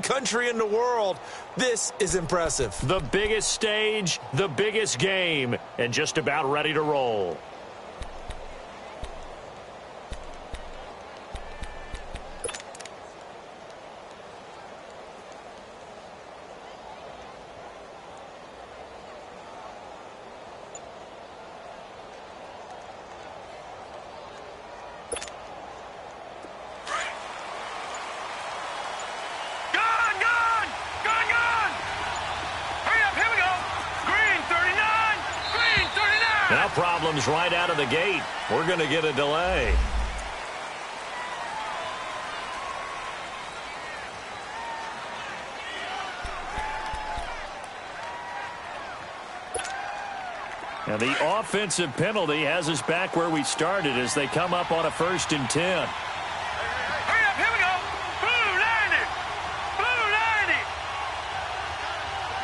country in the world. This is impressive. The biggest stage, the biggest game, and just about ready to roll. Now problems right out of the gate. We're going to get a delay. And the offensive penalty has us back where we started as they come up on a 1st and 10. Hurry up, here we go. Blue 90. Blue 90.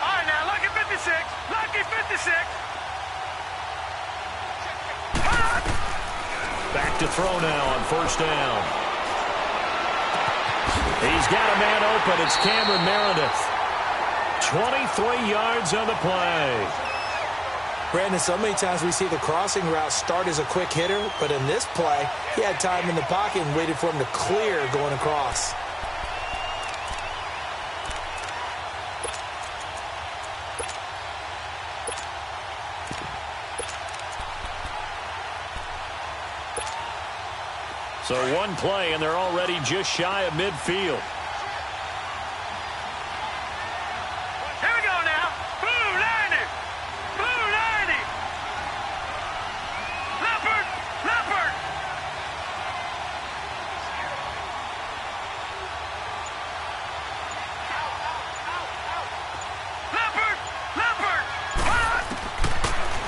All right, now, lucky 56. Lucky 56. Back to throw now on 1st down. He's got a man open. It's Cameron Meredith. 23 yards on the play. Brandon, so many times we see the crossing route start as a quick hitter, but in this play, he had time in the pocket and waited for him to clear going across. So one play, and they're already just shy of midfield. Here we go now. Blue 90. Blue 90. Leopard. Leopard. Leopard. Leopard.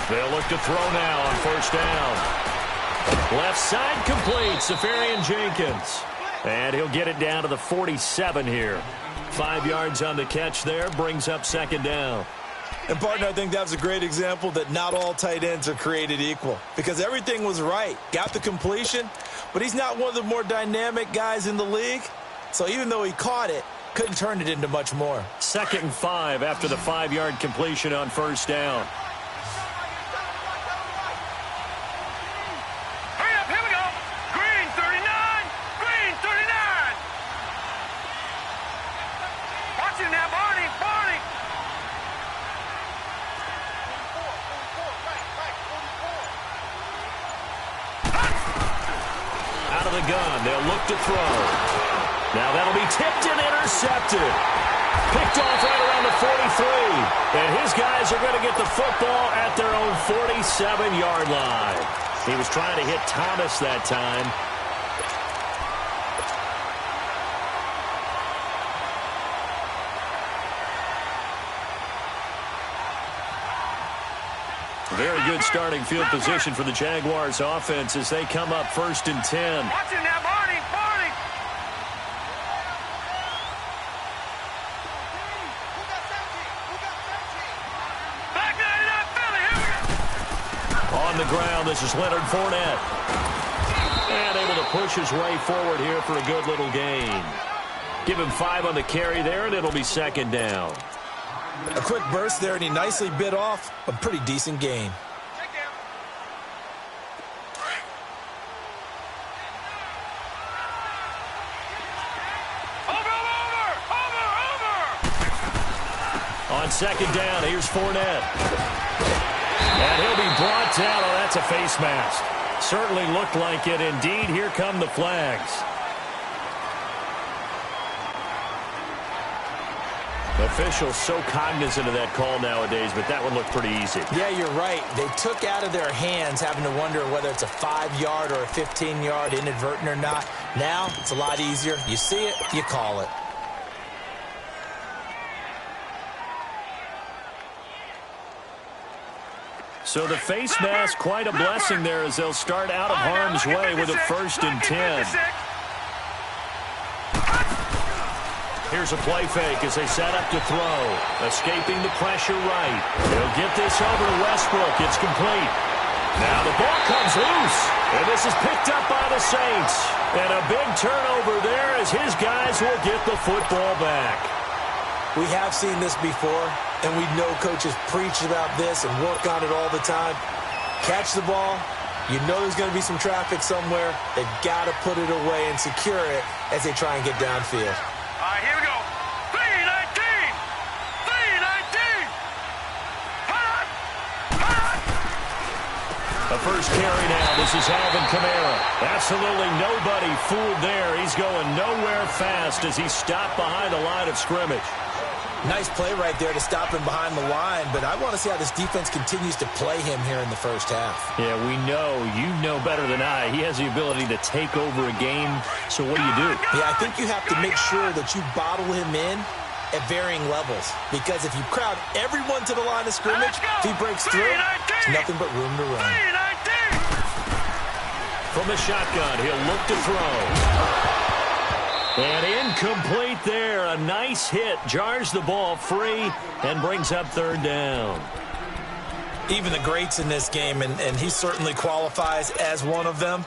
They'll look to throw now on 1st down. Left side complete, Safarian Jenkins. And he'll get it down to the 47 here. 5 yards on the catch there, brings up 2nd down. And, partner, I think that was a great example that not all tight ends are created equal. Because everything was right. Got the completion, but he's not one of the more dynamic guys in the league. So even though he caught it, couldn't turn it into much more. 2nd and 5 after the 5-yard completion on 1st down. The gun. They'll look to throw. Now that'll be tipped and intercepted. Picked off right around the 43. And his guys are going to get the football at their own 47-yard line. He was trying to hit Thomas that time. Very good starting field position for the Jaguars offense as they come up 1st and 10. Watch it now, Barney. Barney. Back 99, Philly. Here we go. On the ground, this is Leonard Fournette. And able to push his way forward here for a good little gain. Give him 5 on the carry there, and it'll be 2nd down. A quick burst there, and he nicely bit off a pretty decent gain. On 2nd down, here's Fournette. And he'll be brought down. Oh, that's a face mask. Certainly looked like it. Indeed, here come the flags. Officials so cognizant of that call nowadays, but that one looked pretty easy. Yeah, you're right. They took out of their hands having to wonder whether it's a 5-yard or a 15-yard inadvertent or not. Now, it's a lot easier. You see it, you call it. So the face mask, quite a blessing there as they'll start out of harm's way with a 1st and 10. Here's a play fake as they set up to throw. Escaping the pressure right. They'll get this over to Westbrook. It's complete. Now the ball comes loose. And this is picked up by the Saints. And a big turnover there as his guys will get the football back. We have seen this before, and we know coaches preach about this and work on it all the time. Catch the ball. You know there's going to be some traffic somewhere. They've got to put it away and secure it as they try and get downfield. All right, here we go. 319! 319! Hot! Hot! The first carry now. This is Alvin Kamara. Absolutely nobody fooled there. He's going nowhere fast as he stopped behind the line of scrimmage. Nice play right there to stop him behind the line, but I want to see how this defense continues to play him here in the first half. Yeah, we know. You know better than I. He has the ability to take over a game, so what do you do? Yeah, I think you have to make sure that you bottle him in at varying levels, because if you crowd everyone to the line of scrimmage, if he breaks through, there's nothing but room to run. From the shotgun, he'll look to throw. And incomplete there. A nice hit. Jars the ball free and brings up third down. Even the greats in this game, and he certainly qualifies as one of them,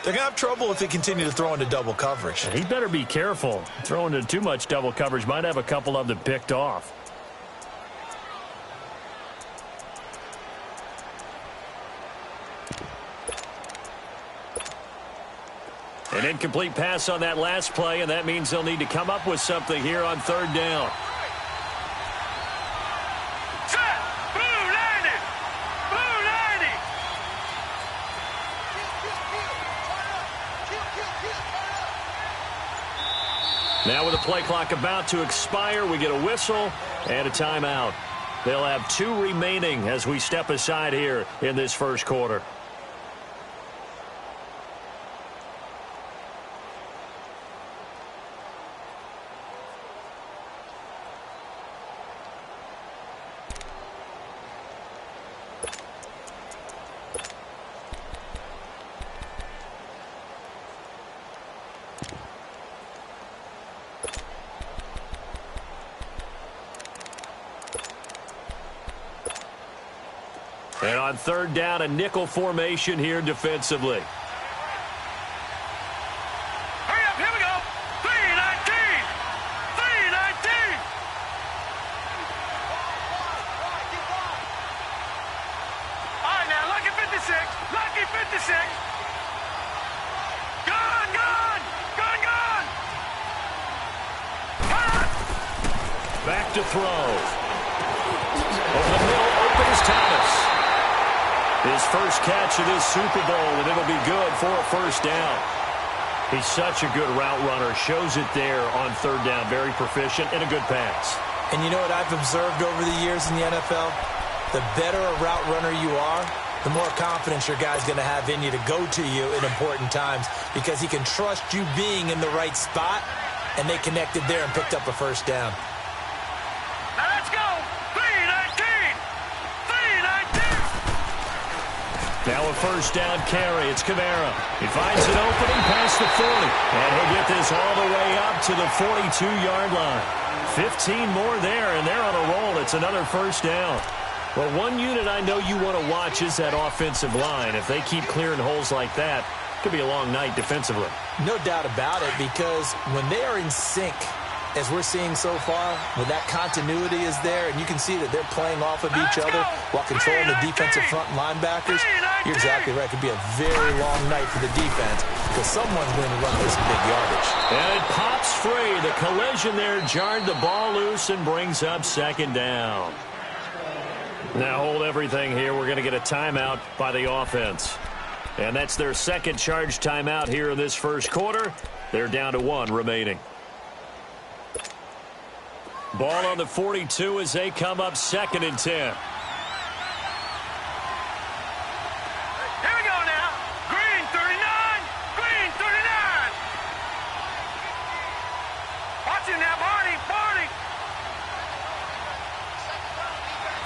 they're going to have trouble if they continue to throw into double coverage. He better be careful. Throwing into too much double coverage might have a couple of them picked off. An incomplete pass on that last play, and that means they'll need to come up with something here on third down. Set! Blue landed! Blue landed! Now with the play clock about to expire, we get a whistle and a timeout. They'll have 2 remaining as we step aside here in this first quarter. And on third down, a nickel formation here defensively. Hurry up, here we go! 319! 319! All right, now, lucky 56! Lucky 56! Gone, gone! Gone, gone! Hot! Back to throw. Over the middle, open is Thomas. His first catch of this Super Bowl, and it'll be good for a first down. He's such a good route runner. Shows it there on third down. Very proficient and a good pass. And you know what I've observed over the years in the NFL? The better a route runner you are, the more confidence your guy's going to have in you to go to you in important times, because he can trust you being in the right spot, and they connected there and picked up a first down. Now let's go! 319! 319! Now a first down carry. It's Kamara. He finds an opening past the 40. And he'll get this all the way up to the 42-yard line. 15 more there, and they're on a roll. It's another first down. Well, one unit I know you want to watch is that offensive line. If they keep clearing holes like that, it could be a long night defensively. No doubt about it, because when they are in sync, as we're seeing so far, when that continuity is there, and you can see that they're playing off of each other while controlling the defensive front linebackers, you're exactly right. It could be a very long night for the defense, because someone's going to run with some big yardage. And it pops free. The collision there jarred the ball loose and brings up second down. Now hold everything here. We're going to get a timeout by the offense. And that's their second charge timeout here in this first quarter. They're down to 1 remaining. Ball on the 42 as they come up 2nd and 10. Here we go now. Green 39. Green 39. Watch it now, Barney. Barney.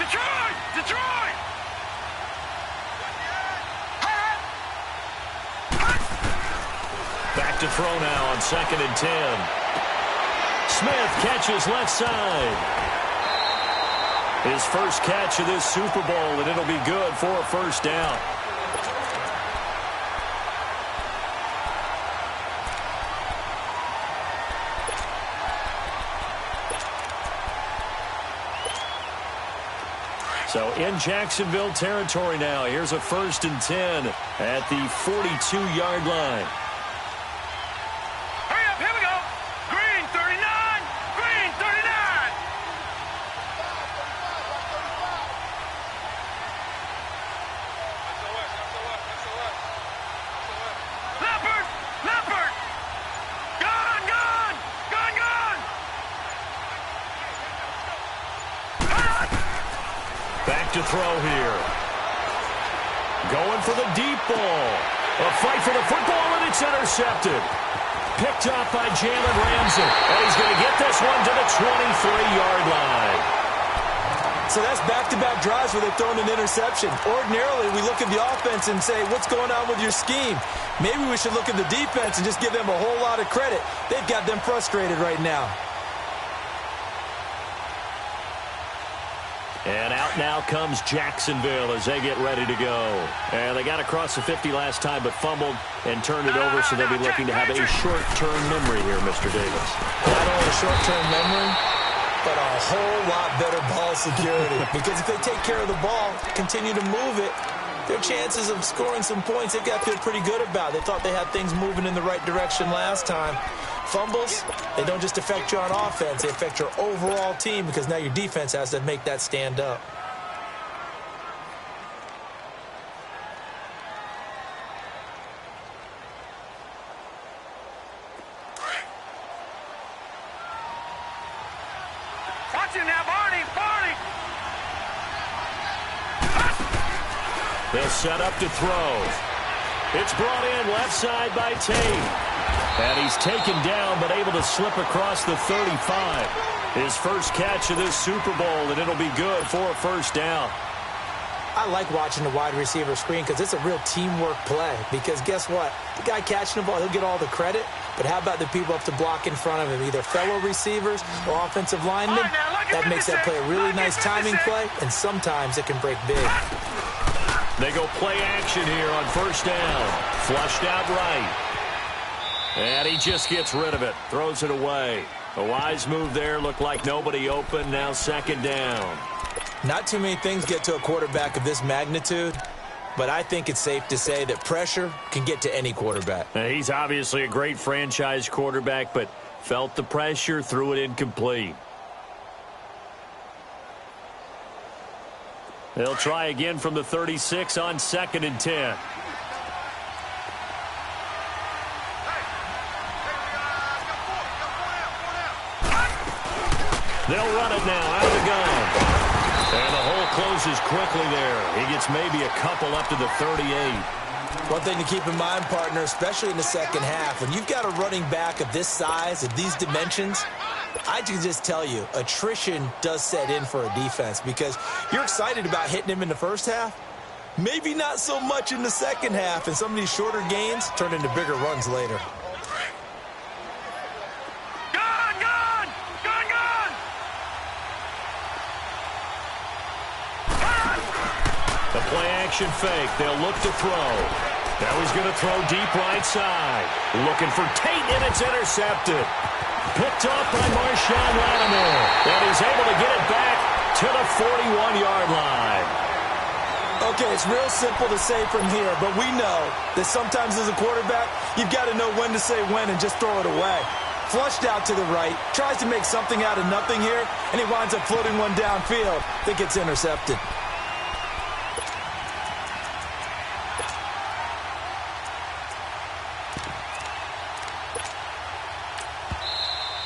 Detroit. Detroit. Back to throw now on 2nd and 10. Smith catches left side. His first catch of this Super Bowl, and it'll be good for a first down. So in Jacksonville territory now. Here's a 1st and 10 at the 42-yard line. Hurry up, here we go. Green 39, green 39. Leopard, leopard. Gone, gone, gone, gone. Back to throw here. Going for the deep ball. A fight for the football, and it's intercepted. Picked off by Jalen Ramsey. And he's going to get this one to the 23-yard line. So that's back-to-back drives where they've thrown an interception. Ordinarily, we look at the offense and say, what's going on with your scheme? Maybe we should look at the defense and just give them a whole lot of credit. They've got them frustrated right now. And out now comes Jacksonville as they get ready to go. And they got across the 50 last time but fumbled and turned it over, so they'll be looking to have a short-term memory here, Mr. Davis. Not only short-term memory, but a whole lot better ball security. Because if they take care of the ball, continue to move it, their chances of scoring some points, they've got to feel pretty good about. They thought they had things moving in the right direction last time. Fumbles, they don't just affect you on offense, they affect your overall team because now your defense has to make that stand up. Watch him now, Barney, Barney. They'll set up to throw. It's brought in left side by Tate. And he's taken down but able to slip across the 35. His first catch of this Super Bowl, and it'll be good for a 1st down. I like watching the wide receiver screen because it's a real teamwork play. Because guess what? The guy catching the ball, he'll get all the credit. But how about the people up to block in front of him? Either fellow receivers or offensive linemen. That makes that play a really nice timing play, and sometimes it can break big. They go play action here on 1st down. Flushed out right. And he just gets rid of it. Throws it away. A wise move there. Looked like nobody open. Now 2nd down. Not too many things get to a quarterback of this magnitude, but I think it's safe to say that pressure can get to any quarterback. Now, he's obviously a great franchise quarterback, but felt the pressure, threw it incomplete. They'll try again from the 36 on 2nd and 10. They'll run it now out of the gun. And the hole closes quickly there. He gets maybe a couple up to the 38. One thing to keep in mind, partner, especially in the second half, when you've got a running back of this size, of these dimensions, I can just tell you, attrition does set in for a defense because you're excited about hitting him in the first half. Maybe not so much in the second half, and some of these shorter gains turn into bigger runs later. The play-action fake. They'll look to throw. Now he's going to throw deep right side. Looking for Tate, and it's intercepted. Picked off by Marshawn Lattimore. And he's able to get it back to the 41-yard line. Okay, it's real simple to say from here, but we know that sometimes as a quarterback, you've got to know when to say when and just throw it away. Flushed out to the right, tries to make something out of nothing here, and he winds up floating one downfield that gets intercepted.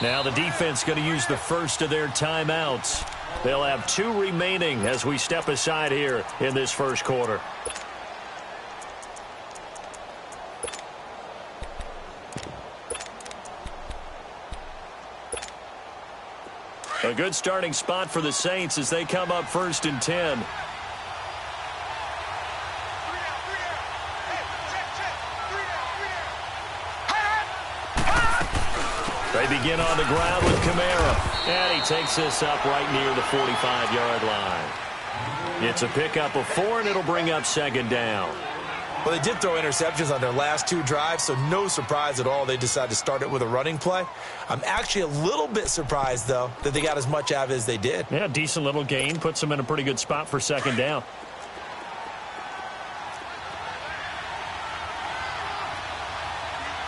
Now the defense going to use the first of their timeouts. They'll have 2 remaining as we step aside here in this first quarter. A good starting spot for the Saints as they come up 1st and 10. They begin on the ground with Kamara. And he takes this up right near the 45-yard line. It's a pickup of 4, and it'll bring up 2nd down. Well, they did throw interceptions on their last 2 drives, so no surprise at all they decided to start it with a running play. I'm actually a little bit surprised, though, that they got as much out of it as they did. Yeah, decent little gain. Puts them in a pretty good spot for second down.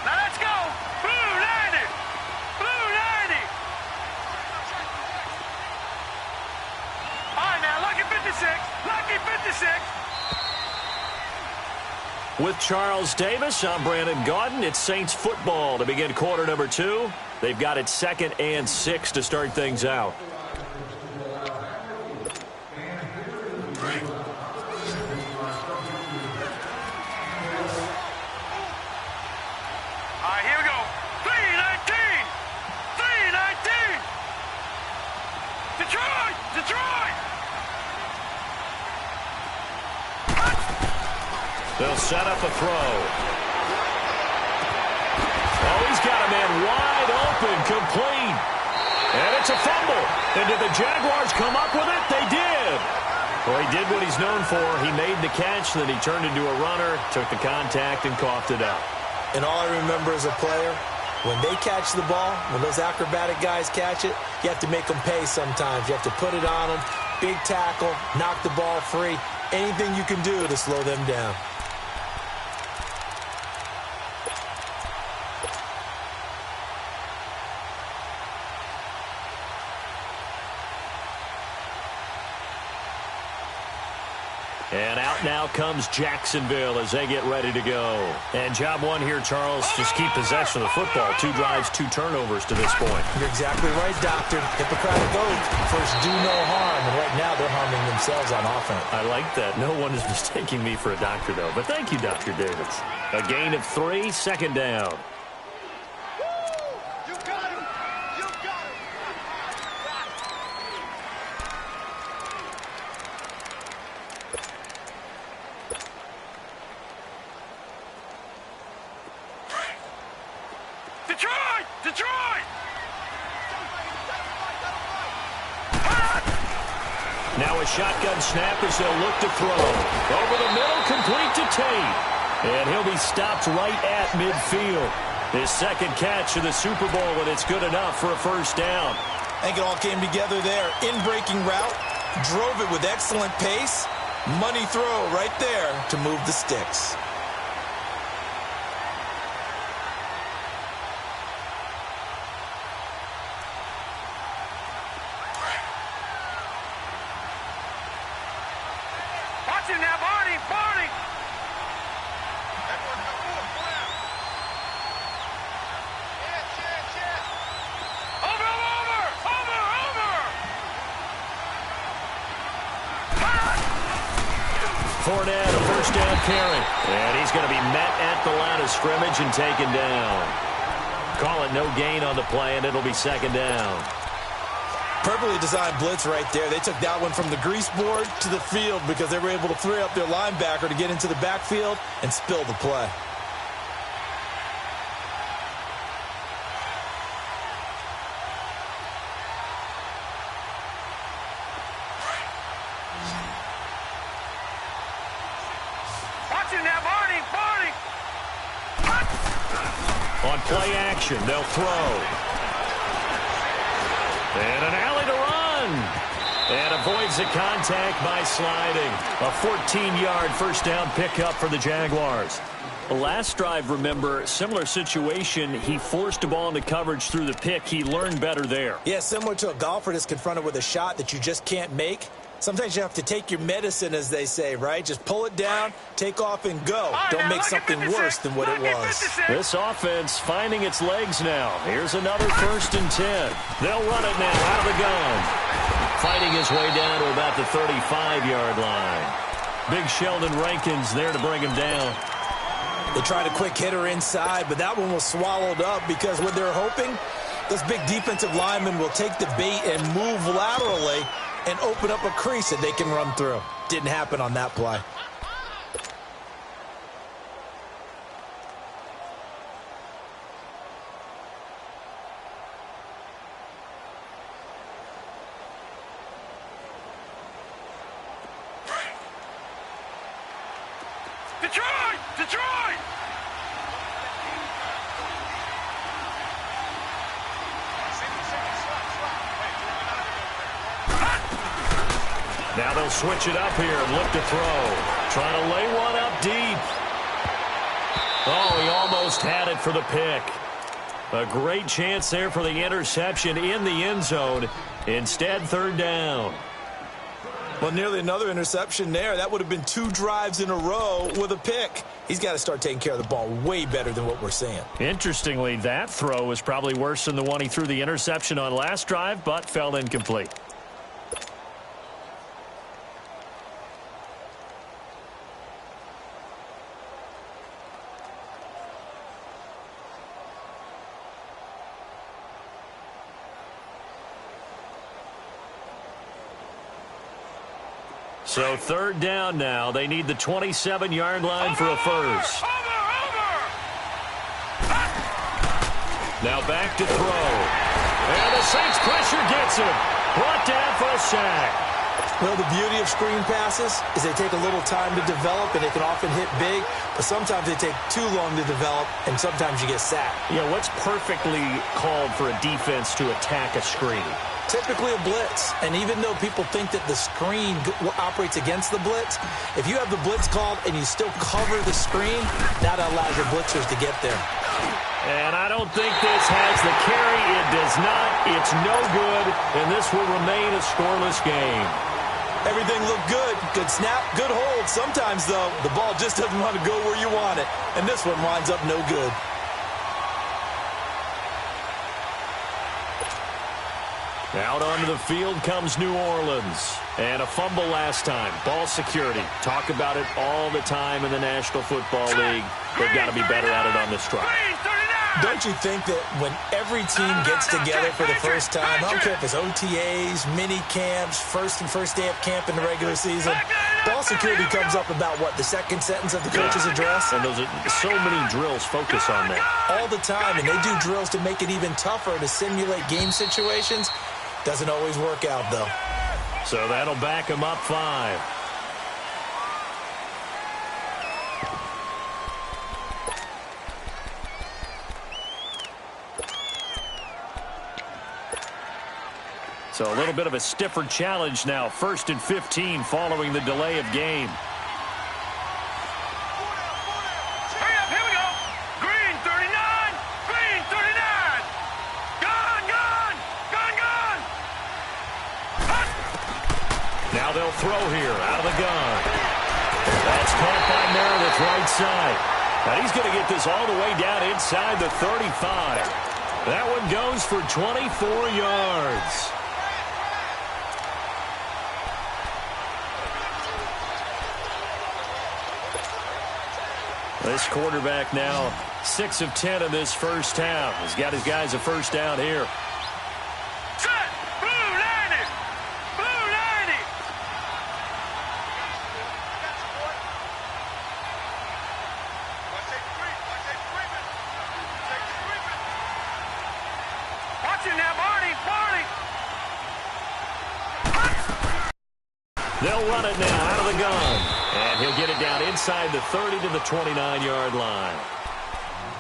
Now let's go. Blue 90. Blue 90. All right, now, lucky 56. Lucky 56. With Charles Davis, I'm Brandon Gaudin. It's Saints football to begin quarter number 2. They've got it 2nd and 6 to start things out. All right, here we go. 319. 319. Detroit. Detroit. They'll set up a throw. Oh, he's got a man wide open, complete. And it's a fumble. And did the Jaguars come up with it? They did. Well, he did what he's known for. He made the catch, then he turned into a runner, took the contact, and coughed it up. And all I remember as a player, when they catch the ball, when those acrobatic guys catch it, you have to make them pay sometimes. You have to put it on them, big tackle, knock the ball free, anything you can do to slow them down. And out now comes Jacksonville as they get ready to go. And job one here, Charles, just keep possession of the football. 2 drives, 2 turnovers to this point. You're exactly right, Doctor. Hippocratic oath. First, do no harm. And right now, they're harming themselves on offense. I like that. No one is mistaking me for a doctor, though. But thank you, Dr. Davis. A gain of 3, second down. You got him. You got him. Detroit! Detroit! Now a shotgun snap as they'll look to throw. Over the middle, complete to Tate. And he'll be stopped right at midfield. His second catch of the Super Bowl, and it's good enough for a first down. I think it all came together there. In-breaking route, drove it with excellent pace. Money throw right there to move the sticks. Watch him now, Barney! Barney! Over! Fournette, a first down carry. And he's going to be met at the line of scrimmage and taken down. Call it no gain on the play, and it'll be second down. Perfectly designed blitz right there. They took that one from the grease board to the field because they were able to free up their linebacker to get into the backfield and spill the play. Watch him now, Barney! Barney! On play action, they'll throw. And an alley to run. And avoids the contact by sliding. A 14-yard first down pickup for the Jaguars. The last drive, remember, similar situation. He forced a ball into coverage through the pick. He learned better there. Yeah, similar to a golfer that's confronted with a shot that you just can't make. Sometimes you have to take your medicine, as they say, right? Just pull it down, take off, and go. Don't make something worse than what it was. This offense finding its legs now. Here's another 1st and 10. They'll run it now out of the gun. Fighting his way down to about the 35-yard line. Big Sheldon Rankins there to bring him down. They tried a quick hitter inside, but that one was swallowed up because what they're hoping, those big defensive linemen will take the bait and move laterally and open up a crease that they can run through. Didn't happen on that play. Detroit! Detroit! Now they'll switch it up here and look to throw. Trying to lay one up deep. Oh, he almost had it for the pick. A great chance there for the interception in the end zone. Instead, third down. Well, nearly another interception there. That would have been 2 drives in a row with a pick. He's got to start taking care of the ball way better than what we're seeing. Interestingly, that throw was probably worse than the one he threw the interception on last drive, but fell incomplete. So third down now. They need the 27-yard line for a first. Now back to throw. And the Saints pressure gets him. Brought down for a sack. Well, the beauty of screen passes is they take a little time to develop, and they can often hit big, but sometimes they take too long to develop, and sometimes you get sacked. Yeah, what's perfectly called for a defense to attack a screen? Typically a blitz, and even though people think that the screen operates against the blitz, if you have the blitz called and you still cover the screen, that allows your blitzers to get there. And I don't think this has the carry. It does not. It's no good, and this will remain a scoreless game. Everything looked good. Good snap, good hold. Sometimes, though, the ball just doesn't want to go where you want it, and this one winds up no good. Out onto the field comes New Orleans. And a fumble last time. Ball security. Talk about it all the time in the National Football League. They've got to be better at it on this drive. Don't you think that when every team gets together for the first time, I don't care if it's OTAs, mini camps, first day of camp in the regular season, ball security comes up about, what, the second sentence of the coach's address? And those are so many drills focus on that. All the time, and they do drills to make it even tougher to simulate game situations. Doesn't always work out, though. So that'll back him up 5. So a little bit of a stiffer challenge now. 1st and 15 following the delay of game. Hurry up, here we go. Green 39, green 39. Gone, gone, gone, gone. Now they'll throw here out of the gun. That's caught by Meredith right side. Now he's going to get this all the way down inside the 35. That one goes for 24 yards. This quarterback now 6 of 10 in this first half. He's got his guys a first down here. Set, blue 90, blue 90. Watch it now, Barney, Barney. They'll run it now out of the gun. And he'll get it down inside the 30 to the 29-yard line.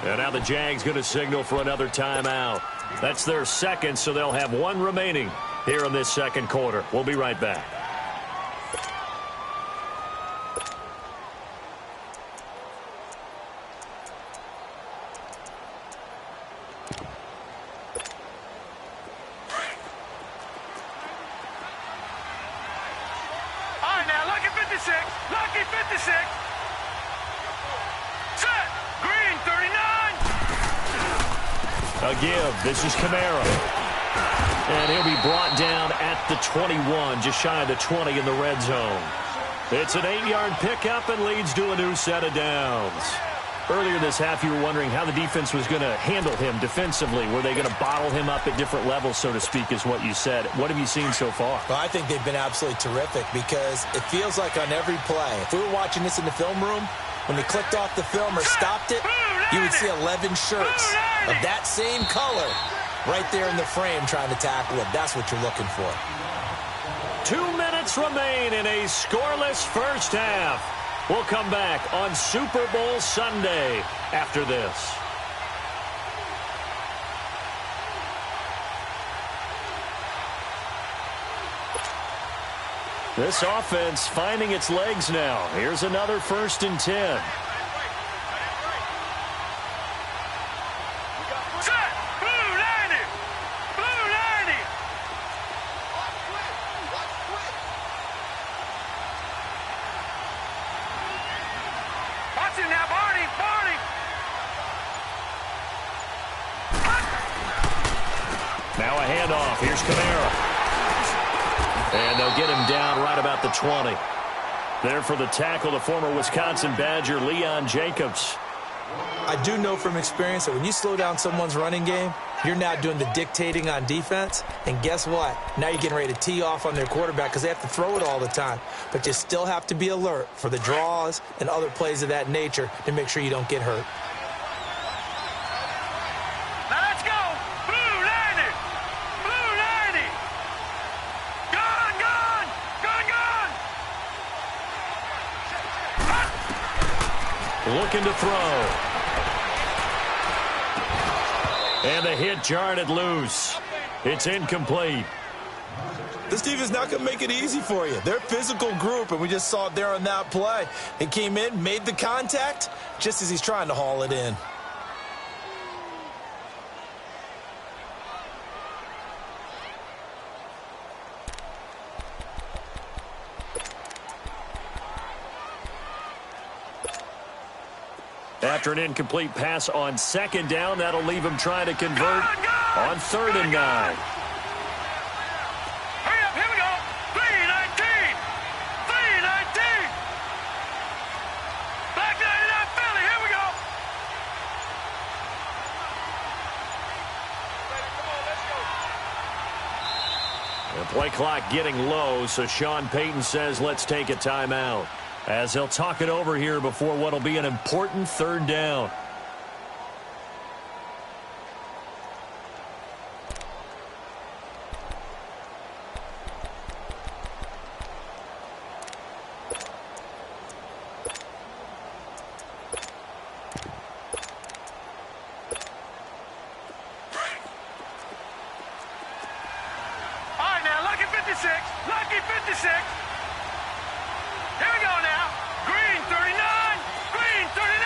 And now the Jags going to signal for another timeout. That's their second, so they'll have 1 remaining here in this second quarter. We'll be right back. All right, now, lucky 56, lucky 56. Set, green 39. A give. This is Kamara. And he'll be brought down at the 21, just shy of the 20 in the red zone. It's an 8-yard pickup and leads to a new set of downs. Earlier this half, you were wondering how the defense was going to handle him defensively. Were they going to bottle him up at different levels, so to speak, is what you said. What have you seen so far? Well, I think they've been absolutely terrific because it feels like on every play, if we were watching this in the film room, when they clicked off the film or stopped it, you would see 11 shirts of that same color right there in the frame trying to tackle it. That's what you're looking for. 2 minutes remain in a scoreless first half. We'll come back on Super Bowl Sunday after this. This offense finding its legs now. Here's another 1st and 10. Now a handoff. Here's Kamara. And they'll get him down right about the 20. There for the tackle, the former Wisconsin Badger, Leon Jacobs. I do know from experience that when you slow down someone's running game, you're now doing the dictating on defense. And guess what? Now you're getting ready to tee off on their quarterback because they have to throw it all the time. But you still have to be alert for the draws and other plays of that nature to make sure you don't get hurt. Looking to throw. And the hit jarred it loose. It's incomplete. This defense is not going to make it easy for you. They're a physical group, and we just saw it there on that play. He came in, made the contact, just as he's trying to haul it in. After an incomplete pass on 2nd down, that'll leave him trying to convert on 3rd and 9. Hurry up, here we go. 3-19. 3-19. Black 99 Philly, here we go. The play clock getting low, so Sean Payton says let's take a timeout, as they'll talk it over here before what will be an important 3rd down. All right, now, lucky 56. Lucky 56. Here we go now. Green 39. Green 39.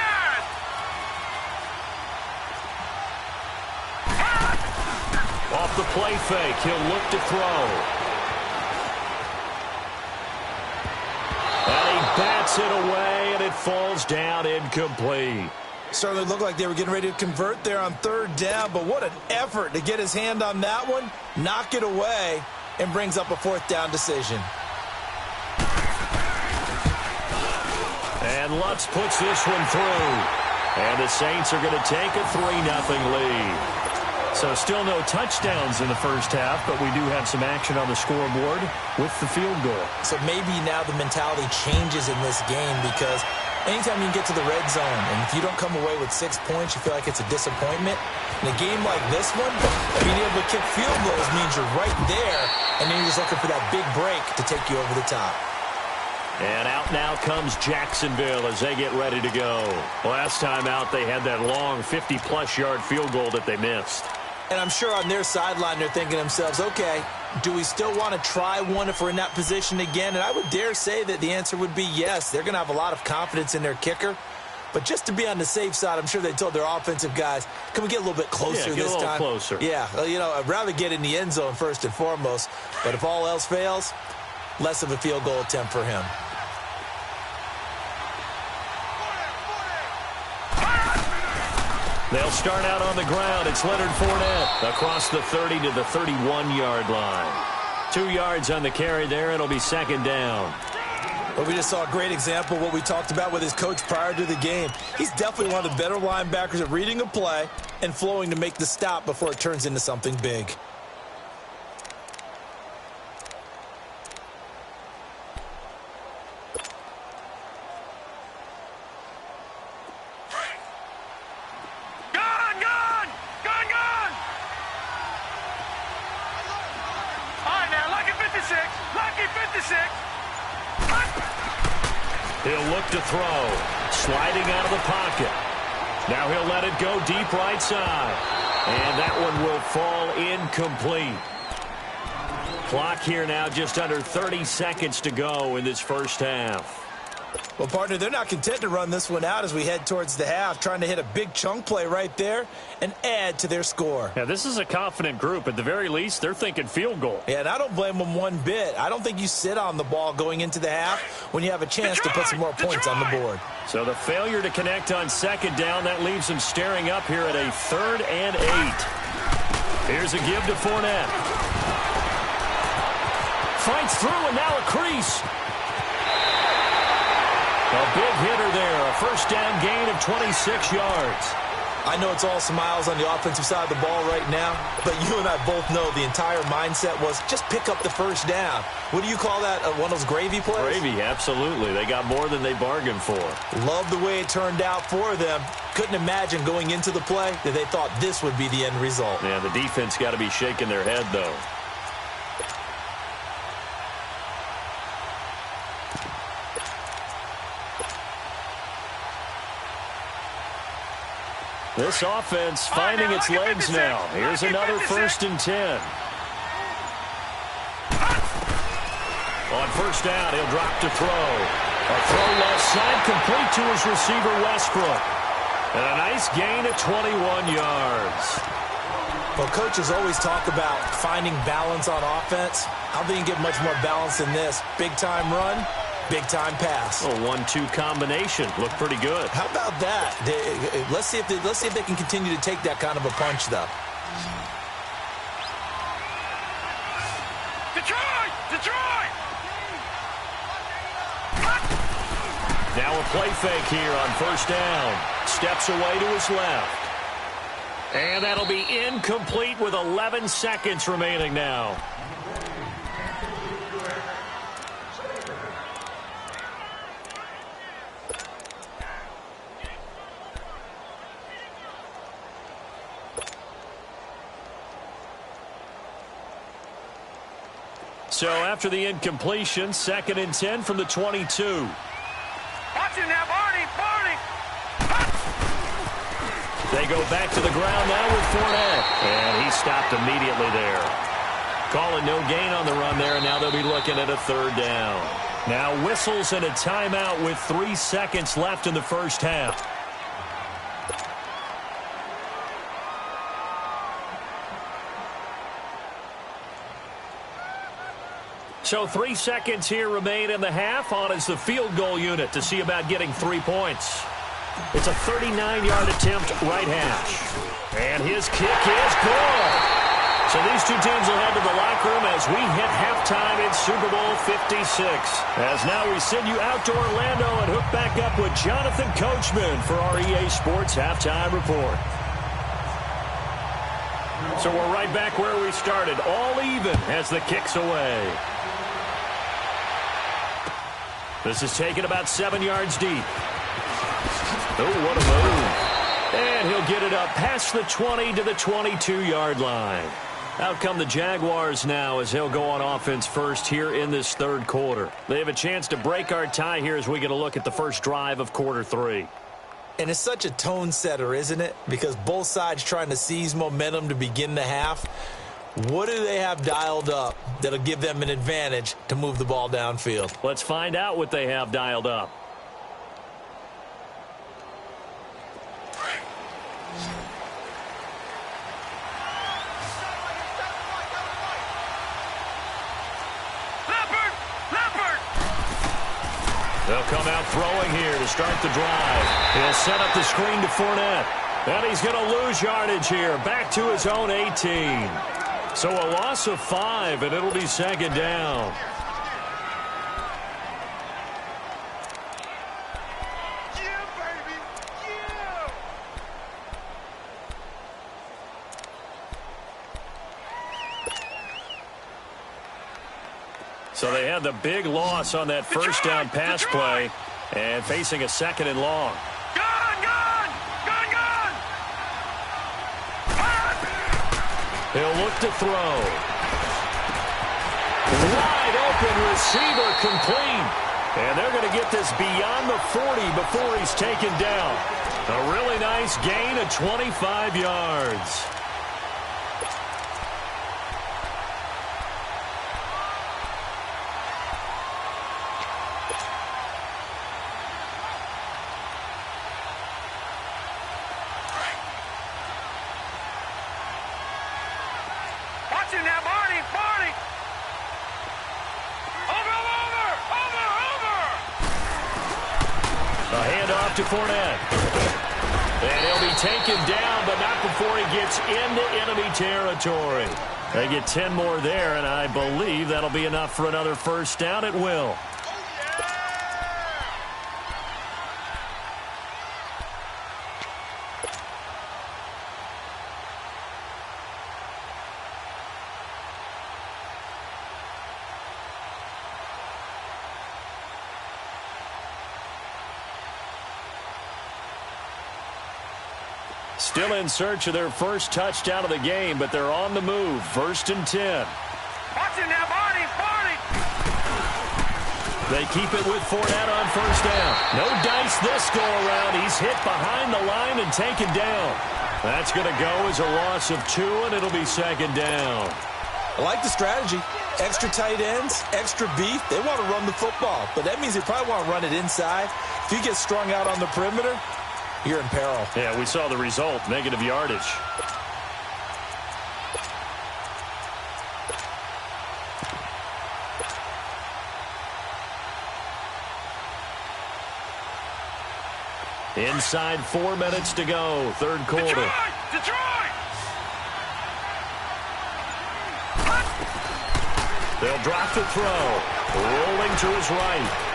Off the play fake, he'll look to throw. And he bats it away, and it falls down incomplete. Certainly looked like they were getting ready to convert there on 3rd down, but what an effort to get his hand on that one, knock it away, and brings up a 4th down decision. And Lutz puts this one through. And the Saints are going to take a 3-0 lead. So still no touchdowns in the first half, but we do have some action on the scoreboard with the field goal. So maybe now the mentality changes in this game, because anytime you can get to the red zone, and if you don't come away with 6 points, you feel like it's a disappointment. In a game like this one, being able to kick field goals means you're right there, and then you're just looking for that big break to take you over the top. And out now comes Jacksonville as they get ready to go. Last time out, they had that long 50-plus yard field goal that they missed. And I'm sure on their sideline they're thinking to themselves, okay, do we still want to try one if we're in that position again? And I would dare say that the answer would be yes. They're going to have a lot of confidence in their kicker. But just to be on the safe side, I'm sure they told their offensive guys, can we get a little bit closer this time? Yeah, get a little closer. Yeah, well, you know, I'd rather get in the end zone first and foremost. But if all else fails, less of a field goal attempt for him. They'll start out on the ground. It's Leonard Fournette across the 30 to the 31-yard line. 2 yards on the carry there. It'll be 2nd down. Well, we just saw a great example of what we talked about with his coach prior to the game. He's definitely one of the better linebackers at reading a play and flowing to make the stop before it turns into something big. He'll look to throw. Sliding out of the pocket. Now he'll let it go deep right side. And that one will fall incomplete. Clock here now just under 30 seconds to go in this first half. Well, partner, they're not content to run this one out as we head towards the half, trying to hit a big chunk play right there and add to their score. Yeah, this is a confident group. At the very least, they're thinking field goal. Yeah, and I don't blame them one bit. I don't think you sit on the ball going into the half when you have a chance to put some more points on the board. So the failure to connect on second down, that leaves them staring up here at a 3rd and 8. Here's a give to Fournette. Fights through, and now a crease. A big hitter there, a first down gain of 26 yards. I know it's all smiles on the offensive side of the ball right now, but you and I both know the entire mindset was just pick up the first down. What do you call that, one of those gravy plays? Gravy, absolutely. They got more than they bargained for. Love the way it turned out for them. Couldn't imagine going into the play that they thought this would be the end result. Yeah, the defense got to be shaking their head, though. This offense finding its legs now. Here's another 1st and 10. On first down, he'll drop to throw. A throw left side, complete to his receiver, Westbrook. And a nice gain of 21 yards. Well, coaches always talk about finding balance on offense. How do you get much more balance than this? Big-time run, big-time pass. A 1-2 combination. Looked pretty good. How about that? Let's see if they can continue to take that kind of a punch, though. Detroit! Detroit! Now a play fake here on first down. Steps away to his left. And that'll be incomplete with 11 seconds remaining now. So after the incompletion, 2nd and 10 from the 22. Watch it now, Barney! Barney! They go back to the ground now with Fournette. And he stopped immediately there. Calling no gain on the run there, and now they'll be looking at a 3rd down. Now whistles and a timeout with 3 seconds left in the first half. So 3 seconds here remain in the half. On is the field goal unit to see about getting 3 points. It's a 39-yard attempt right hash. And his kick is good. So these two teams will head to the locker room as we hit halftime in Super Bowl 56. As now we send you out to Orlando and hook back up with Jonathan Coachman for our EA Sports Halftime Report. So we're right back where we started, all even as the kick's away. This is taken about 7 yards deep. Oh, what a move. And he'll get it up past the 20 to the 22-yard line. Out come the Jaguars now as they'll go on offense first here in this 3rd quarter. They have a chance to break our tie here as we get a look at the first drive of quarter 3. And it's such a tone setter, isn't it? Because both sides trying to seize momentum to begin the half. What do they have dialed up that'll give them an advantage to move the ball downfield? Let's find out what they have dialed up. They'll come out throwing here to start the drive. He'll set up the screen to Fournette. And he's going to lose yardage here. Back to his own 18. So a loss of 5, and it'll be 2nd down. Yeah, baby! Yeah! So they had the big loss on that first down pass play and facing a 2nd and long. Gun! Gun! Gun! Gun! He'll look to throw. Wide open receiver complete. And they're going to get this beyond the 40 before he's taken down. A really nice gain of 25 yards. Watch him now, Barney, Barney. Over. A handoff to Fournette. And he'll be taken down, but not before he gets into enemy territory. They get 10 more there, and I believe that'll be enough for another first down at will. Still in search of their first touchdown of the game, but they're on the move. 1st and 10. Watch him now, Barney, Barney. They keep it with Fournette on first down. No dice this go-around. He's hit behind the line and taken down. That's going to go as a loss of 2, and it'll be 2nd down. I like the strategy. Extra tight ends, extra beef. They want to run the football, but that means they probably want to run it inside. If you get strung out on the perimeter, you're in peril. Yeah, we saw the result, negative yardage. Inside 4 minutes to go, 3rd quarter. Detroit! They'll drop the throw. Rolling to his right.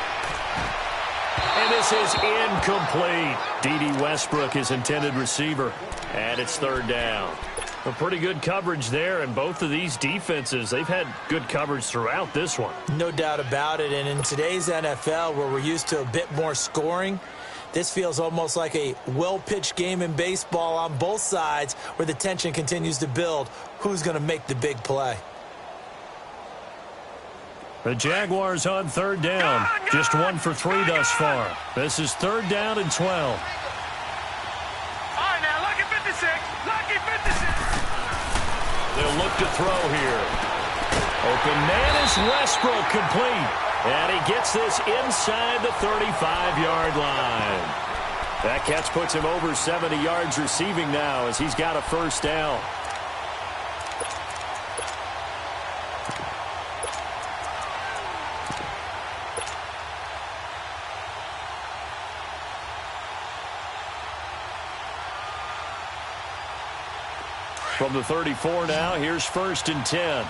And this is incomplete. D.D. Westbrook, his intended receiver. And it's 3rd down. A pretty good coverage there, and both of these defenses, they've had good coverage throughout this one. No doubt about it, and in today's NFL, where we're used to a bit more scoring, this feels almost like a well-pitched game in baseball on both sides where the tension continues to build. Who's going to make the big play? The Jaguars on 3rd down. Just 1 for 3 thus far. This is 3rd down and 12. All right, now, lucky 56. Lucky 56. They'll look to throw here. Open man is Westbrook, complete. And he gets this inside the 35-yard line. That catch puts him over 70 yards receiving now as he's got a first down. From the 34 now, here's 1st and 10.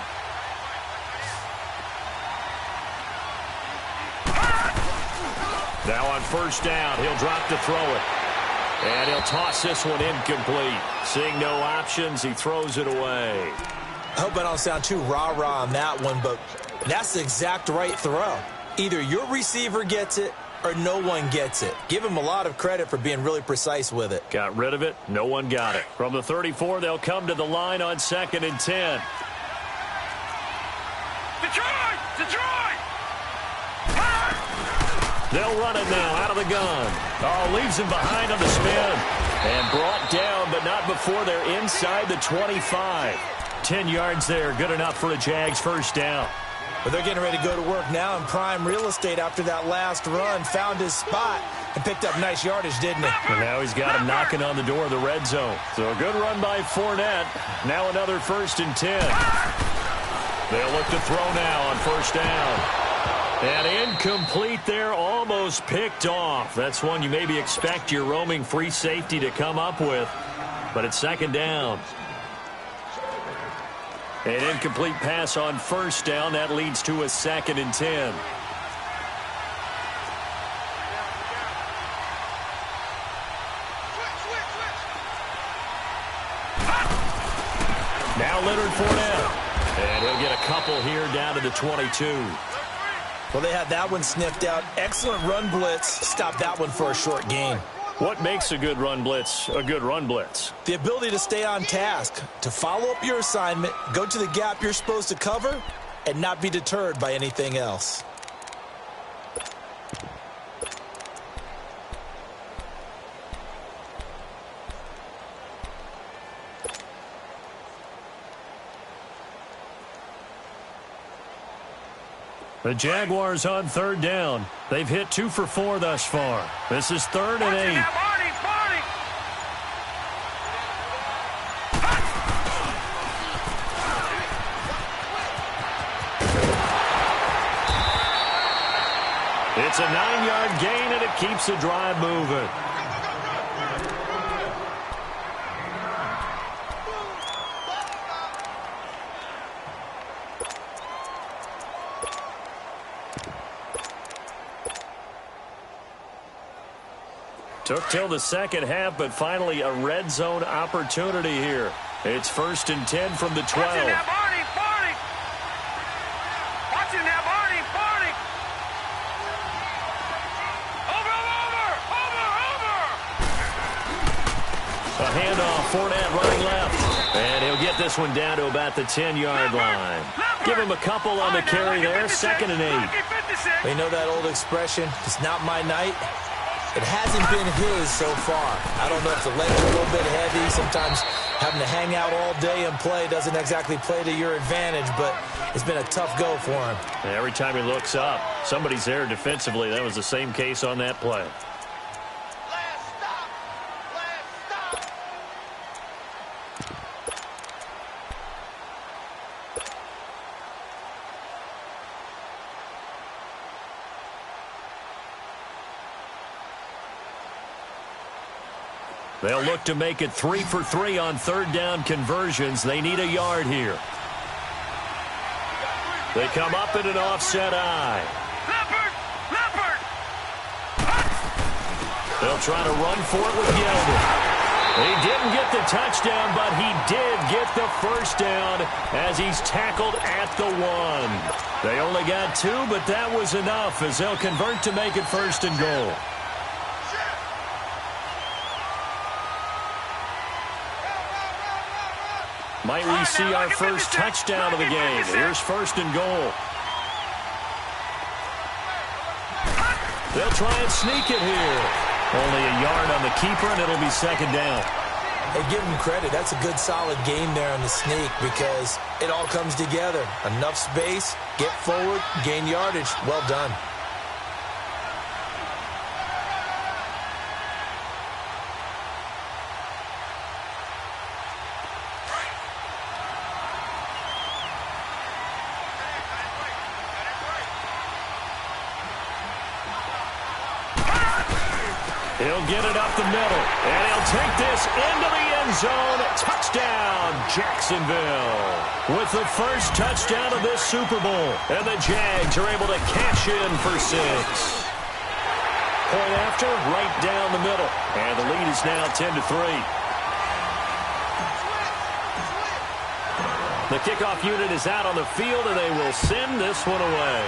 Now on first down, he'll drop to throw it. And he'll toss this one incomplete. Seeing no options, he throws it away. I hope I don't sound too rah-rah on that one, but that's the exact right throw. Either your receiver gets it or no one gets it. Give him a lot of credit for being really precise with it. Got rid of it. No one got it. From the 34, they'll come to the line on 2nd and 10. Detroit! Detroit! They'll run it now out of the gun. Oh, leaves him behind on the spin. And brought down, but not before they're inside the 25. 10 yards there. Good enough for a Jags first down. But they're getting ready to go to work now in prime real estate after that last run. Found his spot and picked up nice yardage, didn't he? And now he's got him knocking on the door of the red zone. So a good run by Fournette. Now another 1st and 10. They'll look to throw now on first down. And incomplete there, almost picked off. That's one you maybe expect your roaming free safety to come up with. But it's 2nd down. An incomplete pass on first down. That leads to a 2nd and 10. Now Leonard Fournette. And he'll get a couple here down to the 22. Well, they had that one sniffed out. Excellent run blitz. Stop that one for a short gain. What makes a good run blitz a good run blitz? The ability to stay on task, to follow up your assignment, go to the gap you're supposed to cover, and not be deterred by anything else. The Jaguars on third down. They've hit 2 for 4 thus far. This is 3rd and 8. It's a 9-yard gain, and it keeps the drive moving. Took till the second half, but finally a red zone opportunity here. It's 1st and 10 from the 12. Watch him now, Barney. Watch him now, Barney. Over. A handoff, Fournette running left. And he'll get this one down to about the 10-yard line. Give him a couple on the carry there, 2nd and 8. They know that old expression, it's not my night. It hasn't been his so far. I don't know if the legs are a little bit heavy. Sometimes having to hang out all day and play doesn't exactly play to your advantage, but it's been a tough go for him. And every time he looks up, somebody's there defensively. That was the same case on that play. They'll look to make it 3 for 3 on third down conversions. They need a yard here. They come up in an offset eye. Leopard! They'll try to run for it with Yeldon. He didn't get the touchdown, but he did get the first down as he's tackled at the 1. They only got 2, but that was enough as they'll convert to make it 1st and goal. Might we see our first touchdown of the game? Here's 1st and goal. They'll try and sneak it here. Only a yard on the keeper, and it'll be 2nd down. Hey, give him credit. That's a good, solid game there on the sneak because it all comes together. Enough space, get forward, gain yardage. Well done. He'll get it up the middle, and he'll take this into the end zone. Touchdown, Jacksonville. With the first touchdown of this Super Bowl, and the Jags are able to cash in for 6. Point after, right down the middle, and the lead is now 10 to 3. The kickoff unit is out on the field, and they will send this one away.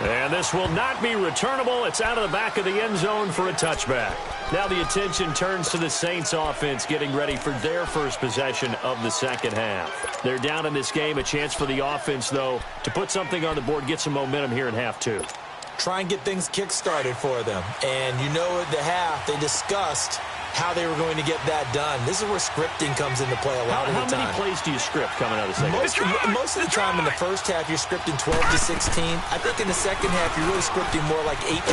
And this will not be returnable. It's out of the back of the end zone for a touchback. Now the attention turns to the Saints offense getting ready for their first possession of the second half. They're down in this game. A chance for the offense, though, to put something on the board, get some momentum here in half 2. Try and get things kick-started for them. And you know at the half, they discussed how they were going to get that done. This is where scripting comes into play a lot of the time. How many plays do you script coming out of the second half? Most of the time in the first half, you're scripting 12 to 16. I think in the second half, you're really scripting more like 8 to 10.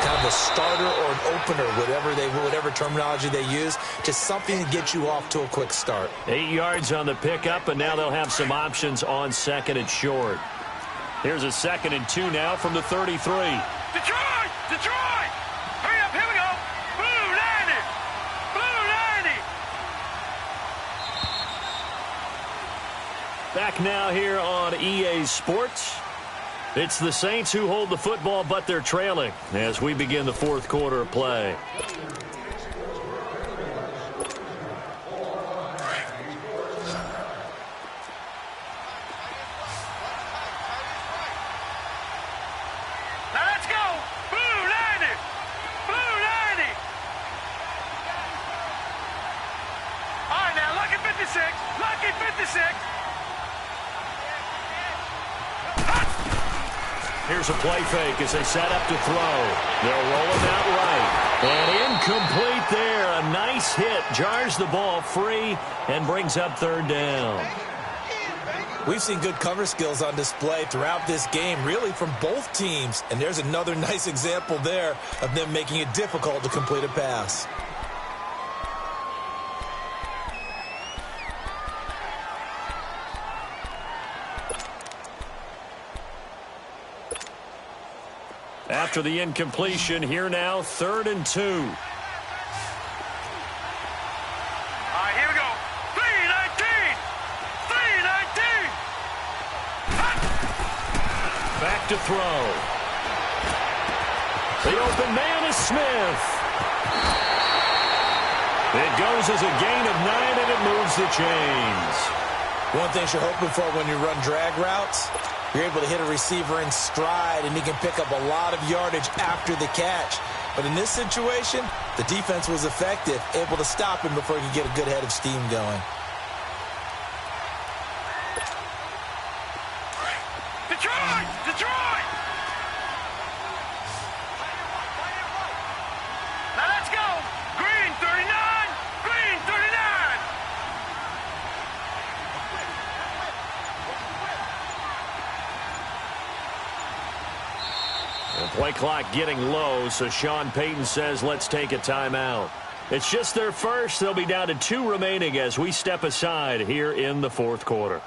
Kind of a starter or an opener, whatever terminology they use. Just something to get you off to a quick start. 8 yards on the pickup, and now they'll have some options on 2nd and short. Here's a 2nd and 2 now from the 33. Detroit! Hurry up, here we go! Blue 90! Blue 90! Back now here on EA Sports. It's the Saints who hold the football, but they're trailing as we begin the 4th quarter of play. Lucky 56. Here's a play fake as they set up to throw. They'll roll him out right. And incomplete there. A nice hit. Jars the ball free and brings up 3rd down. We've seen good cover skills on display throughout this game, really from both teams. And there's another nice example there of them making it difficult to complete a pass. After the incompletion, here now, 3rd and 2. All right, here we go. 3-19. 3-19. Back to throw. The open man is Smith. It goes as a gain of 9, and it moves the chains. One thing you're hoping for when you run drag routes, you're able to hit a receiver in stride, and he can pick up a lot of yardage after the catch. But in this situation, the defense was effective, able to stop him before he could get a good head of steam going. Detroit! Detroit! Now let's go. Green 39. Green 39. The play clock getting low, so Sean Payton says let's take a timeout. It's just their first. They'll be down to 2 remaining as we step aside here in the 4th quarter.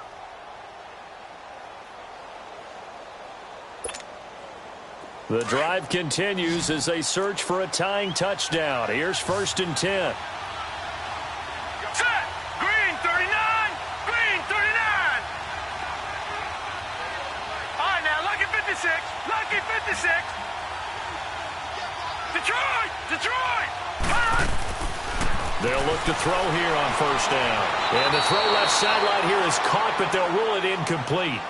The drive continues as they search for a tying touchdown. Here's 1st and 10. Set. Green 39. Green 39. All right, now, lucky 56. Lucky 56. Detroit! Detroit! Hot! They'll look to throw here on 1st down. And the throw left sideline here is caught, but they'll rule it incomplete.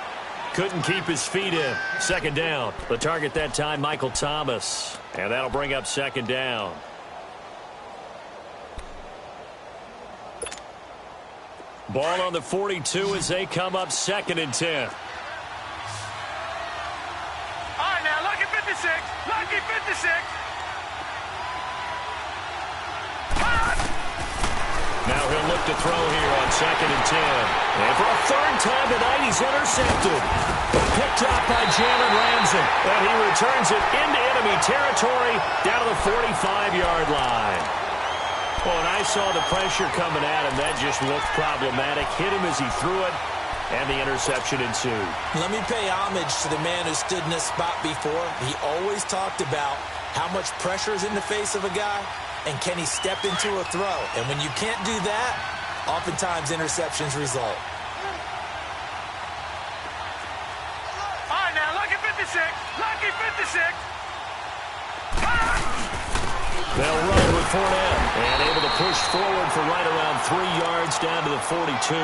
Couldn't keep his feet in. 2nd down. The target that time, Michael Thomas. And that'll bring up 2nd down. Ball on the 42 as they come up 2nd and 10. All right, now, lucky 56. Lucky 56. Hot! Now he'll look to throw here on 2nd and 10. And for a 3rd time tonight, he's intercepted. Picked up by Jalen Ramsey. And he returns it into enemy territory down to the 45-yard line. Well, and I saw the pressure coming at him. That just looked problematic. Hit him as he threw it, and the interception ensued. Let me pay homage to the man who stood in this spot before. He always talked about how much pressure is in the face of a guy, and can he step into a throw? And when you can't do that, oftentimes interceptions result. All right, now, lucky 56. Lucky 56. Hot! They'll run with Fournette, and able to push forward for right around 3 yards down to the 42.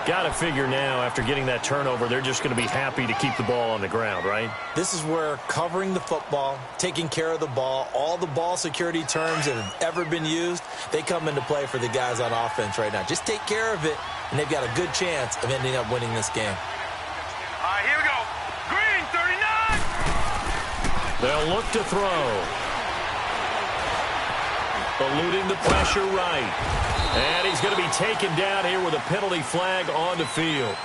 Got to figure now, after getting that turnover, they're just going to be happy to keep the ball on the ground, right? This is where covering the football, taking care of the ball, all the ball security terms that have ever been used, they come into play for the guys on offense right now. Just take care of it, and they've got a good chance of ending up winning this game. All right, here we go. Green 39. They'll look to throw. Eluding the pressure right. And he's going to be taken down here with a penalty flag on the field.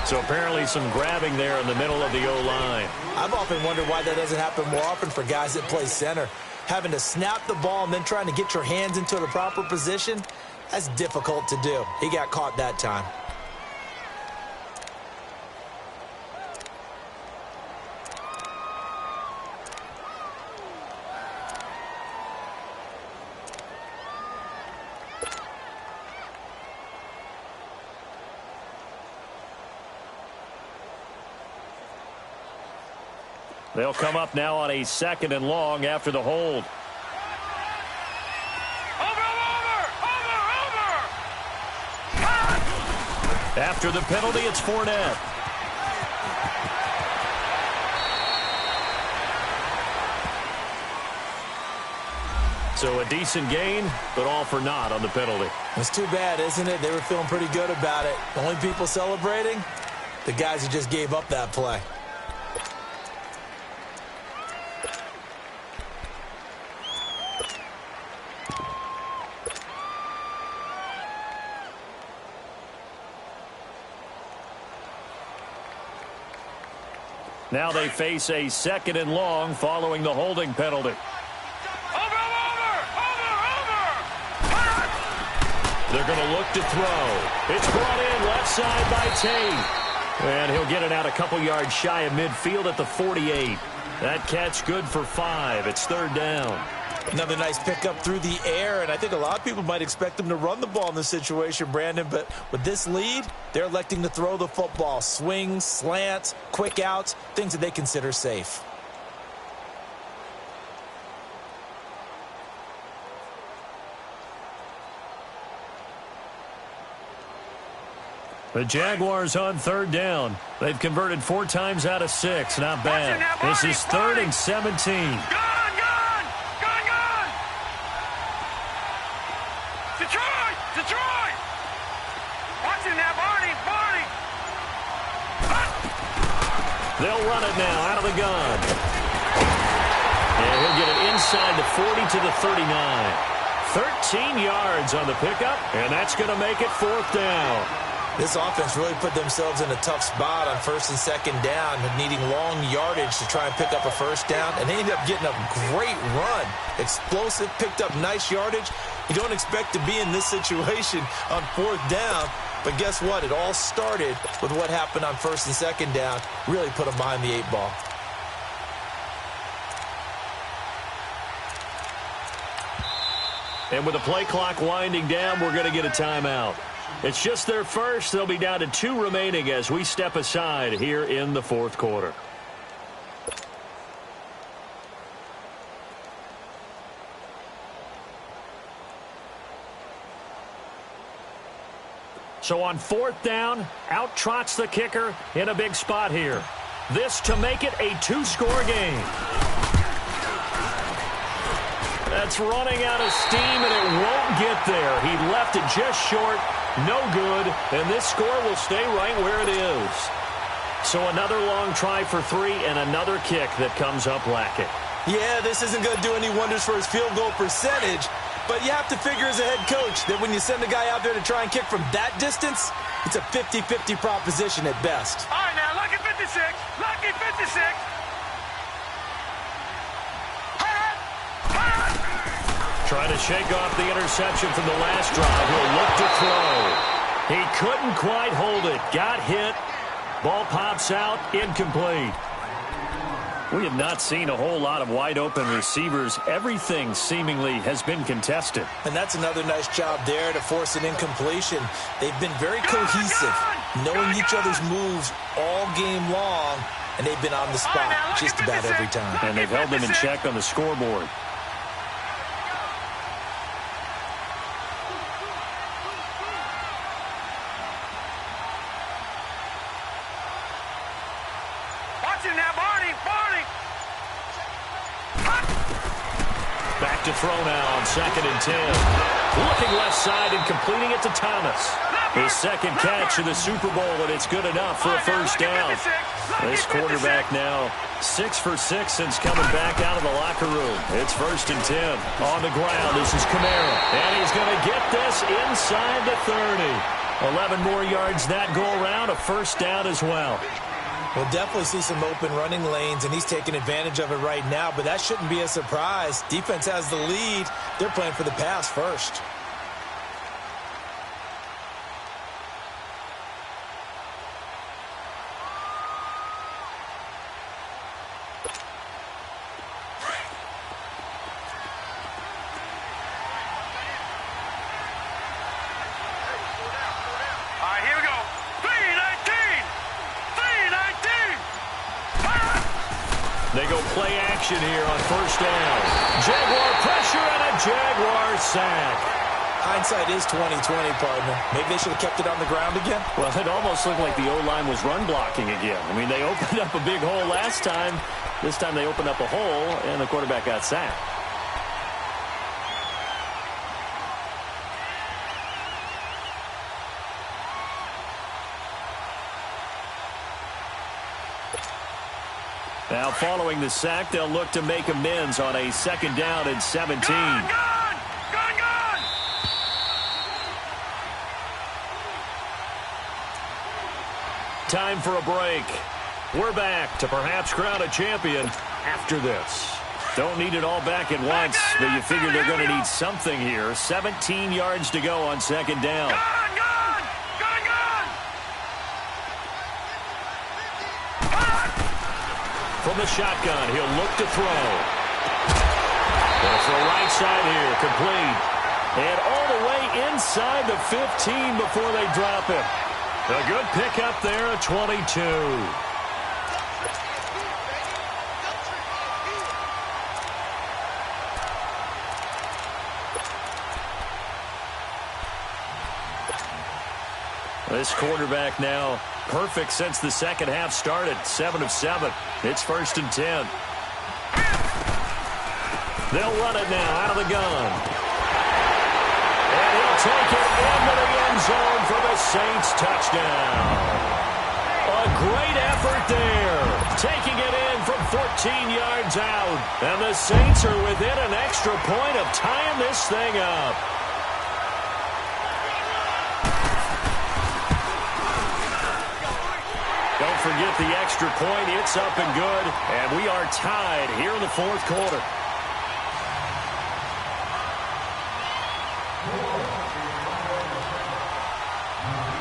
So apparently some grabbing there in the middle of the O-line. I've often wondered why that doesn't happen more often for guys that play center. Having to snap the ball and then trying to get your hands into the proper position, that's difficult to do. He got caught that time. They'll come up now on a 2nd and long after the hold. Over! After the penalty, it's Fournette. So a decent gain, but all for naught on the penalty. It's too bad, isn't it? They were feeling pretty good about it. The only people celebrating, the guys who just gave up that play. Now they face a 2nd and long following the holding penalty. Over! They're going to look to throw. It's brought in left side by Tate. And he'll get it out a couple yards shy of midfield at the 48. That catch good for 5. It's 3rd down. Another nice pickup through the air, and I think a lot of people might expect them to run the ball in this situation, Brandon, but with this lead, they're electing to throw the football. Swings, slants, quick outs, things that they consider safe. The Jaguars on 3rd down. They've converted 4 times out of 6. Not bad. This is 3rd and 17. Gun! Detroit! Watching that, Barney! They'll run it now out of the gun. And he'll get it inside the 40 to the 39. 13 yards on the pickup, and that's going to make it 4th down. This offense really put themselves in a tough spot on 1st and 2nd down, needing long yardage to try and pick up a 1st down, and they ended up getting a great run. Explosive, picked up nice yardage. You don't expect to be in this situation on 4th down, but guess what? It all started with what happened on 1st and 2nd down. Really put them behind the 8 ball. And with the play clock winding down, we're going to get a timeout. It's just their first. They'll be down to 2 remaining as we step aside here in the 4th quarter. So on 4th down, out trots the kicker in a big spot here. This to make it a 2-score game. That's running out of steam, and it won't get there. He left it just short. No good, and this score will stay right where it is. So another long try for 3 and another kick that comes up lacking. Yeah, this isn't going to do any wonders for his field goal percentage, but you have to figure as a head coach that when you send a guy out there to try and kick from that distance, it's a 50-50 proposition at best. All right, now, lucky 56. Lucky 56. Trying to shake off the interception from the last drive. He'll look to throw. He couldn't quite hold it. Got hit. Ball pops out. Incomplete. We have not seen a whole lot of wide-open receivers. Everything seemingly has been contested. And that's another nice job there to force an incompletion. They've been very cohesive, knowing each other's moves all game long, and they've been on the spot just about every time. And they've held them in check on the scoreboard. Back to throw now on 2nd and 10. Looking left side and completing it to Thomas. His 2nd catch of the Super Bowl, and it's good enough for a 1st down. This quarterback now 6 for 6 since coming back out of the locker room. It's 1st and 10. On the ground, this is Kamara. And he's going to get this inside the 30. 11 more yards that go around, a 1st down as well. We'll definitely see some open running lanes, and he's taking advantage of it right now, but that shouldn't be a surprise. Defense has the lead. They're playing for the pass first. They go play action here on 1st down. Jaguar pressure and a Jaguar sack. Hindsight is 20/20, partner. Maybe they should have kept it on the ground again. Well, it almost looked like the O-line was run blocking again. I mean, they opened up a big hole last time. This time they opened up a hole, and the quarterback got sacked. Now, following the sack, they'll look to make amends on a 2nd down and 17. Gun! Time for a break. We're back to perhaps crown a champion after this. Don't need it all back at once, but you figure they're going to need something here. 17 yards to go on second down. From the shotgun, he'll look to throw. Goes to the right side here, complete. And all the way inside the 15 before they drop it. A good pickup there at 22. This quarterback now perfect since the second half started. 7 of 7. It's 1st and 10. They'll run it now out of the gun. And he'll take it into the end zone for the Saints touchdown. A great effort there. Taking it in from 14 yards out. And the Saints are within an extra point of tying this thing up. Don't forget the extra point. It's up and good. And we are tied here in the fourth quarter.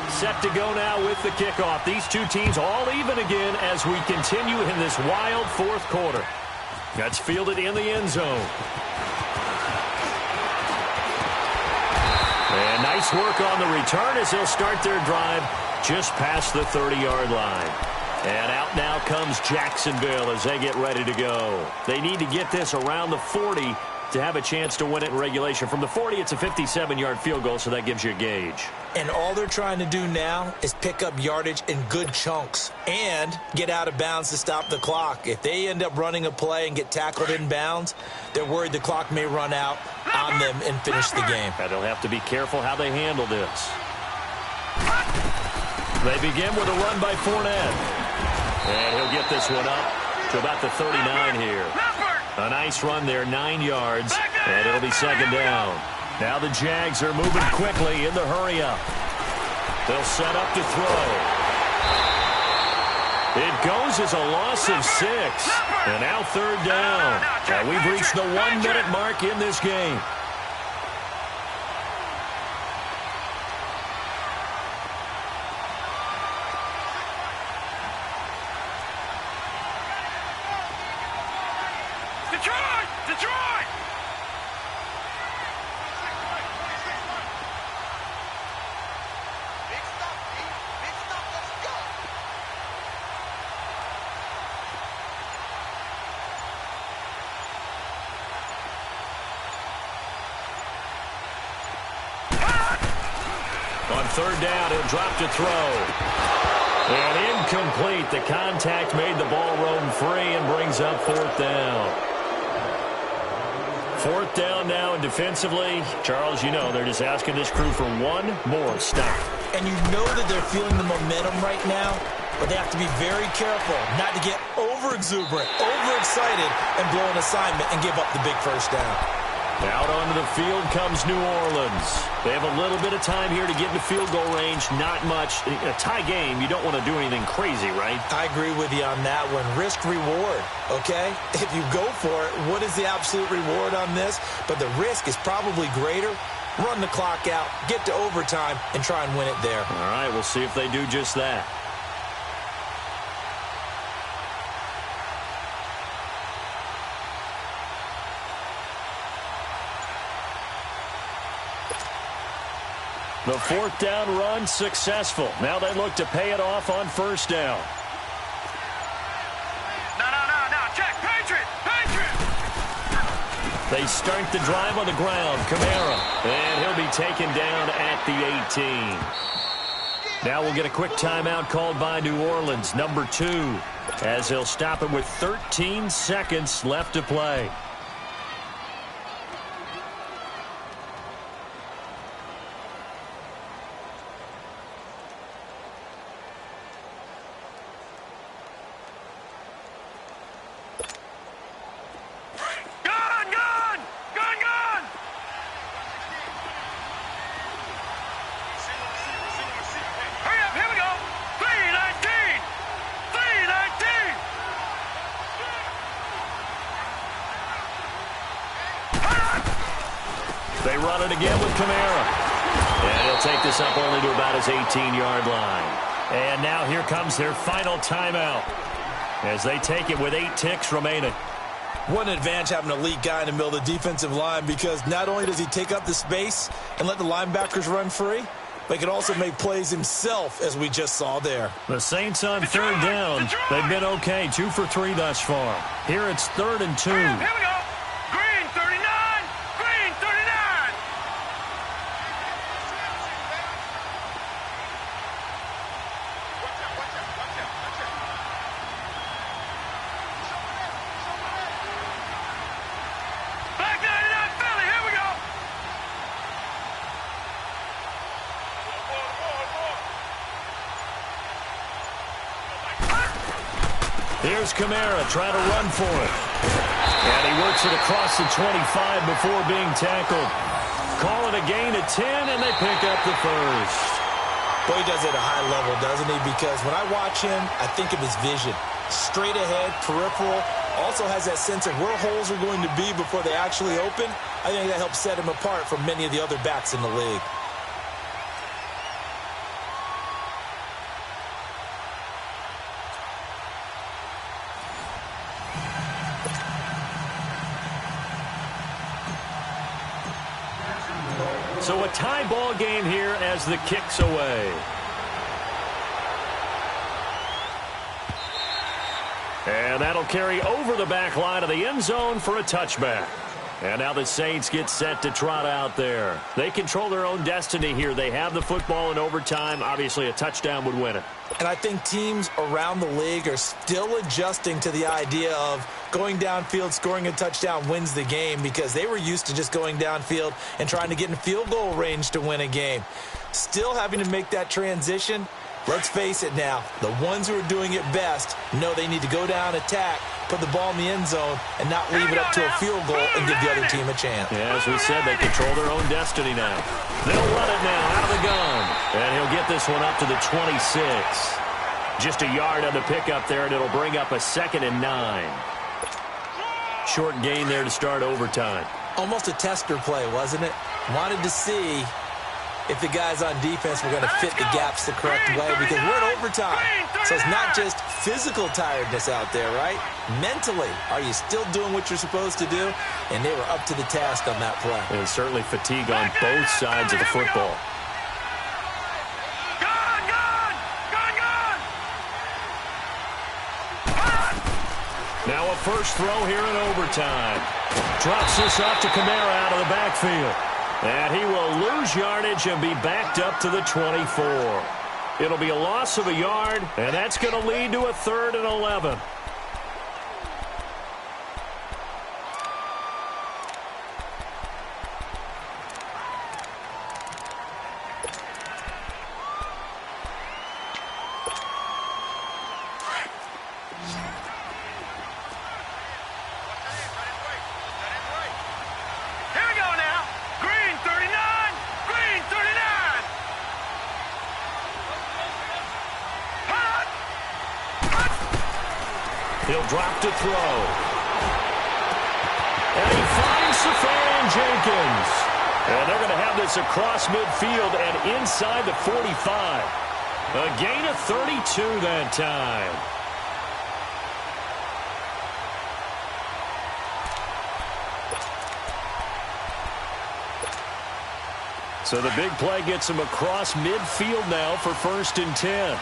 Set to go now with the kickoff. These two teams all even again as we continue in this wild fourth quarter. That's fielded in the end zone. And nice work on the return as they'll start their drive just past the 30-yard line. And out now comes Jacksonville as they get ready to go. They need to get this around the 40 to have a chance to win it in regulation. From the 40, it's a 57-yard field goal, so that gives you a gauge. And all they're trying to do now is pick up yardage in good chunks and get out of bounds to stop the clock. If they end up running a play and get tackled in bounds, they're worried the clock may run out on them and finish the game. And they'll have to be careful how they handle this. They begin with a run by Fournette. And he'll get this one up to about the 39 here. A nice run there, 9 yards, and it'll be second down. Now the Jags are moving quickly in the hurry-up. They'll set up to throw. It goes as a loss of 6. And now third down. And we've reached the 1-minute mark in this game. Detroit! Big stop, let's go. On third down, he'll drop to throw. And incomplete. The contact made the ball roam free and brings up fourth down. Fourth down now, and defensively, Charles, you know, they're just asking this crew for one more stop. And you know that they're feeling the momentum right now, but they have to be very careful not to get over-exuberant, over-excited, and blow an assignment and give up the big first down. Out onto the field comes New Orleans. They have a little bit of time here to get into field goal range, not much. A tie game, you don't want to do anything crazy, right? I agree with you on that one. Risk-reward, okay? If you go for it, what is the absolute reward on this? But the risk is probably greater. Run the clock out, get to overtime, and try and win it there. All right, we'll see if they do just that. The fourth down run successful. Now they look to pay it off on first down. No, check, Patriot! They start the drive on the ground. Kamara. And he'll be taken down at the 18. Now we'll get a quick timeout called by New Orleans, number 2, as they'll stop it with 13 seconds left to play. Hurry up, here we go. 3:19. run it again with Kamara. And he'll take this up only to about his 18-yard line. And now here comes their final timeout as they take it with 8 ticks remaining. What an advantage having an elite guy in the middle of the defensive line, because not only does he take up the space and let the linebackers run free, but he can also make plays himself, as we just saw there. The Saints on third down. They've been okay, 2 for 3 thus far. Here it's 3rd and 2. Here we go. Green 39. Green 39. Black 99 Philly. Here we go. Here's Kamara trying to run for it. And he works it across the 25 before being tackled. Call it a gain of 10, and they pick up the first. Boy, he does it at a high level, doesn't he? Because when I watch him, I think of his vision. Straight ahead, peripheral. Also has that sense of where holes are going to be before they actually open. I think that helps set him apart from many of the other backs in the league. So a tie ball game here as the kick's away. And that'll carry over the back line of the end zone for a touchback. And now the Saints get set to trot out there. They control their own destiny here. They have the football in overtime. Obviously, a touchdown would win it. And I think teams around the league are still adjusting to the idea of going downfield, scoring a touchdown wins the game, because they were used to just going downfield and trying to get in field goal range to win a game. Still having to make that transition. Let's face it now, the ones who are doing it best know they need to go down, attack, put the ball in the end zone, and not leave it up to a field goal and give the other team a chance. Yeah, as we said, they control their own destiny now. They'll run it now out of the gun. And he'll get this one up to the 26. Just a yard on the pickup there, and it'll bring up a 2nd and 9. Short gain there to start overtime. Almost a tester play, wasn't it? Wanted to see if the guys on defense were going to fit the gaps the correct way, because we're in overtime. So it's not just physical tiredness out there, right? Mentally, are you still doing what you're supposed to do? And they were up to the task on that play. And certainly fatigue on both sides of the football. Now a first throw here in overtime. Drops this off to Kamara out of the backfield. And he will lose yardage and be backed up to the 24. It'll be a loss of a yard, and that's going to lead to a 3rd and 11. He'll drop to throw. And he finds Safarian Jenkins. And they're going to have this across midfield and inside the 45. A gain of 32 that time. So the big play gets him across midfield now for 1st and 10.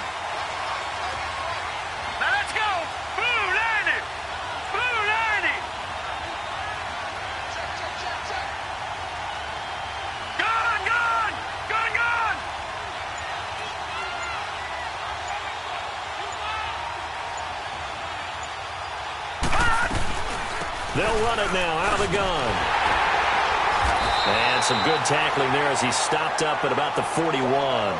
They'll run it now out of the gun. And some good tackling there as he stopped up at about the 41.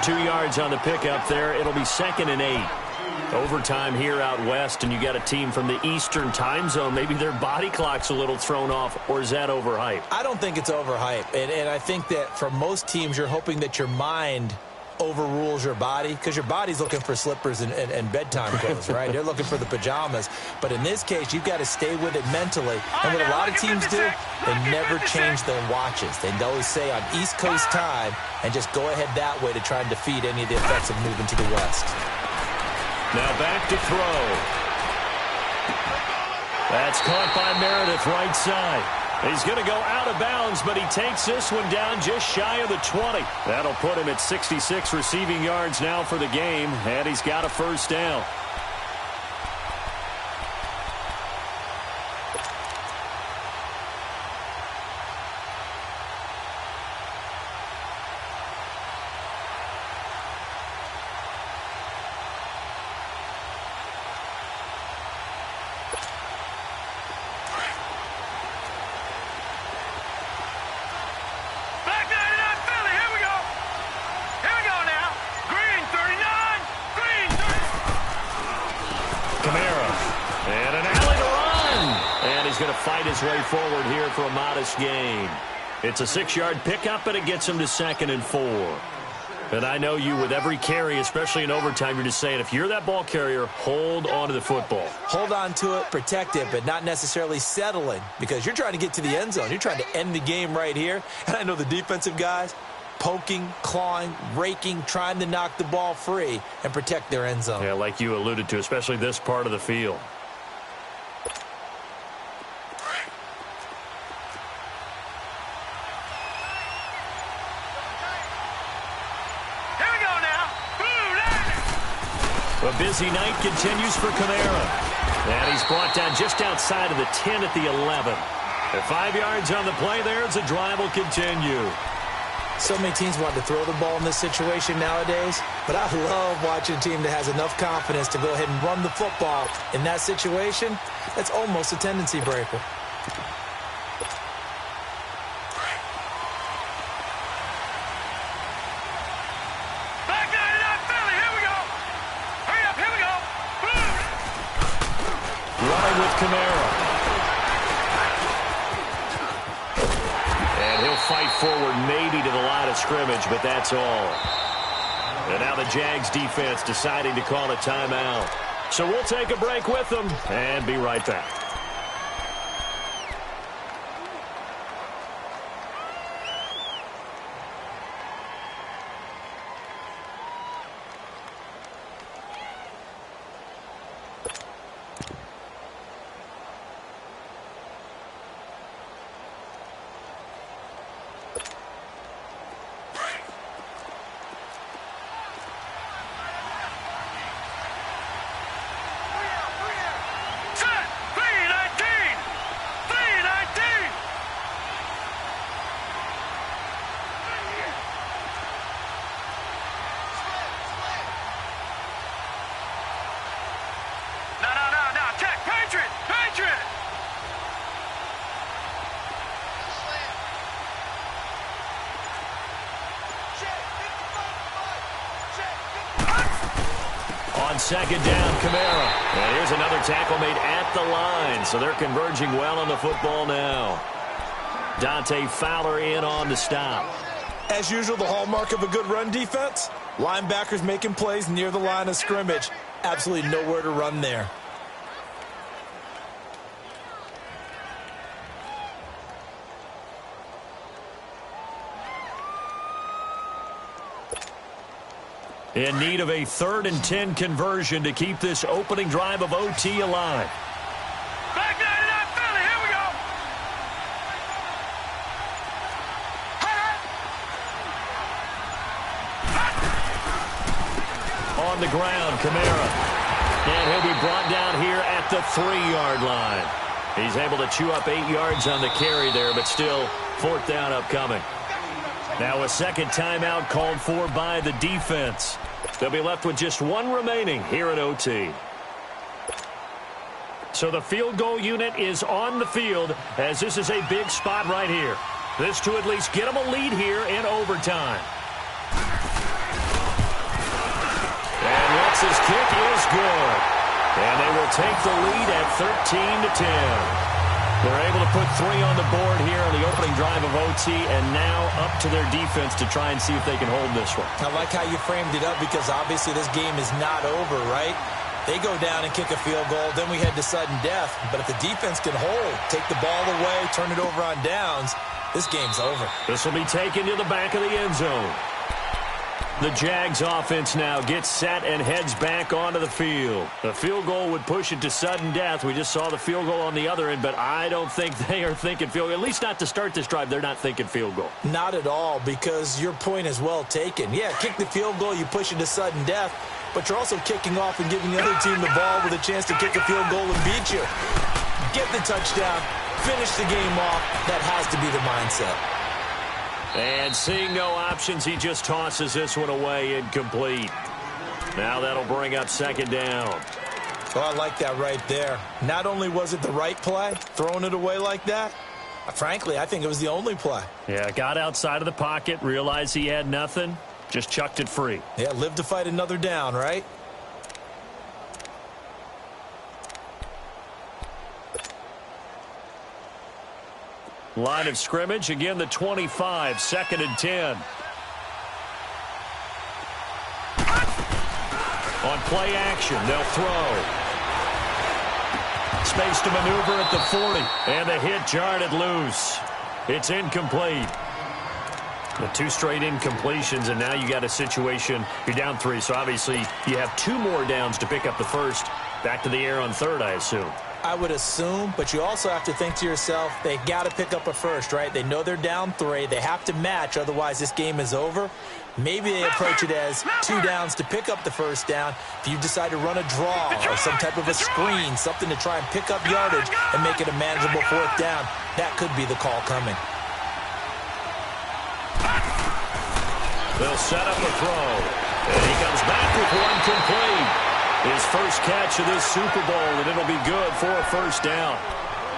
2 yards on the pickup there. It'll be 2nd and 8. Overtime here out west, and you got a team from the Eastern time zone. Maybe their body clock's a little thrown off, or is that overhyped? I don't think it's overhyped. And I think that for most teams, you're hoping that your mind overrules your body, because your body's looking for slippers and bedtime clothes, right? They're looking for the pajamas. But in this case, you've got to stay with it mentally. And what a lot of teams do, they never change their watches. They always say on East Coast time and just go ahead that way to try and defeat any of the effects of moving to the West. Now back to throw. That's caught by Meredith right side. He's going to go out of bounds, but he takes this one down just shy of the 20. That'll put him at 66 receiving yards now for the game, and he's got a first down. Fight his way forward here for a modest gain. It's a 6-yard pickup, and it gets him to 2nd and 4. And I know you, with every carry, especially in overtime, you're just saying, if you're that ball carrier, hold on to the football. Hold on to it, protect it, but not necessarily settling, because you're trying to get to the end zone. You're trying to end the game right here. And I know the defensive guys, poking, clawing, raking, trying to knock the ball free and protect their end zone. Yeah, like you alluded to, especially this part of the field. A busy night continues for Kamara. And he's brought down just outside of the 10 at the 11. At 5 yards on the play there, as the drive will continue. So many teams want to throw the ball in this situation nowadays, but I love watching a team that has enough confidence to go ahead and run the football. In that situation, that's almost a tendency breaker. Kamara. And he'll fight forward maybe to the line of scrimmage, but that's all. And now the Jags defense deciding to call a timeout. So we'll take a break with them and be right back. Second down, Kamara. And here's another tackle made at the line, so they're converging well on the football now. Dante Fowler in on the stop. As usual, the hallmark of a good run defense, linebackers making plays near the line of scrimmage. Absolutely nowhere to run there. In need of a 3rd and 10 conversion to keep this opening drive of OT alive. Back 99 Philly, here we go. On the ground, Kamara. And he'll be brought down here at the 3-yard line. He's able to chew up 8 yards on the carry there, but still 4th down upcoming. Now a second timeout called for by the defense. They'll be left with just 1 remaining here at OT. So the field goal unit is on the field, as this is a big spot right here. This to at least get them a lead here in overtime. And Lutz's kick is good. And they will take the lead at 13-10. They're able to put 3 on the board here on the opening drive of OT, and now up to their defense to try and see if they can hold this one. I like how you framed it up because obviously this game is not over, right? They go down and kick a field goal, then we head to sudden death. But if the defense can hold, take the ball away, turn it over on downs, this game's over. This will be taken to the back of the end zone. The Jags offense now gets set and heads back onto the field. The field goal would push it to sudden death. We just saw the field goal on the other end, but I don't think they are thinking field goal. At least not to start this drive. They're not thinking field goal. Not at all, because your point is well taken. Yeah, kick the field goal, you push it to sudden death, but you're also kicking off and giving the other team the ball with a chance to kick a field goal and beat you. Get the touchdown, finish the game off. That has to be the mindset. And seeing no options, he just tosses this one away, incomplete. Now that'll bring up second down. Oh, I like that right there. Not only was it the right play, throwing it away like that, frankly, I think it was the only play. Yeah, got outside of the pocket, realized he had nothing, just chucked it free. Yeah, live to fight another down, right? Line of scrimmage, again the 25, 2nd and 10. On play action, they'll throw. Space to maneuver at the 40, and the hit jarred it loose. It's incomplete. The 2 straight incompletions, and now you got a situation, you're down 3, so obviously you have 2 more downs to pick up the first. Back to the air on 3rd, I assume. I would assume, but you also have to think to yourself, they got to pick up a first, right? They know they're down 3. They have to match, otherwise this game is over. Maybe they approach it as 2 downs to pick up the first down. If you decide to run a draw or some type of a screen, something to try and pick up yardage and make it a manageable 4th down, that could be the call coming. They'll set up a throw, and he comes back with one complete. His first catch of this Super Bowl, and it'll be good for a first down.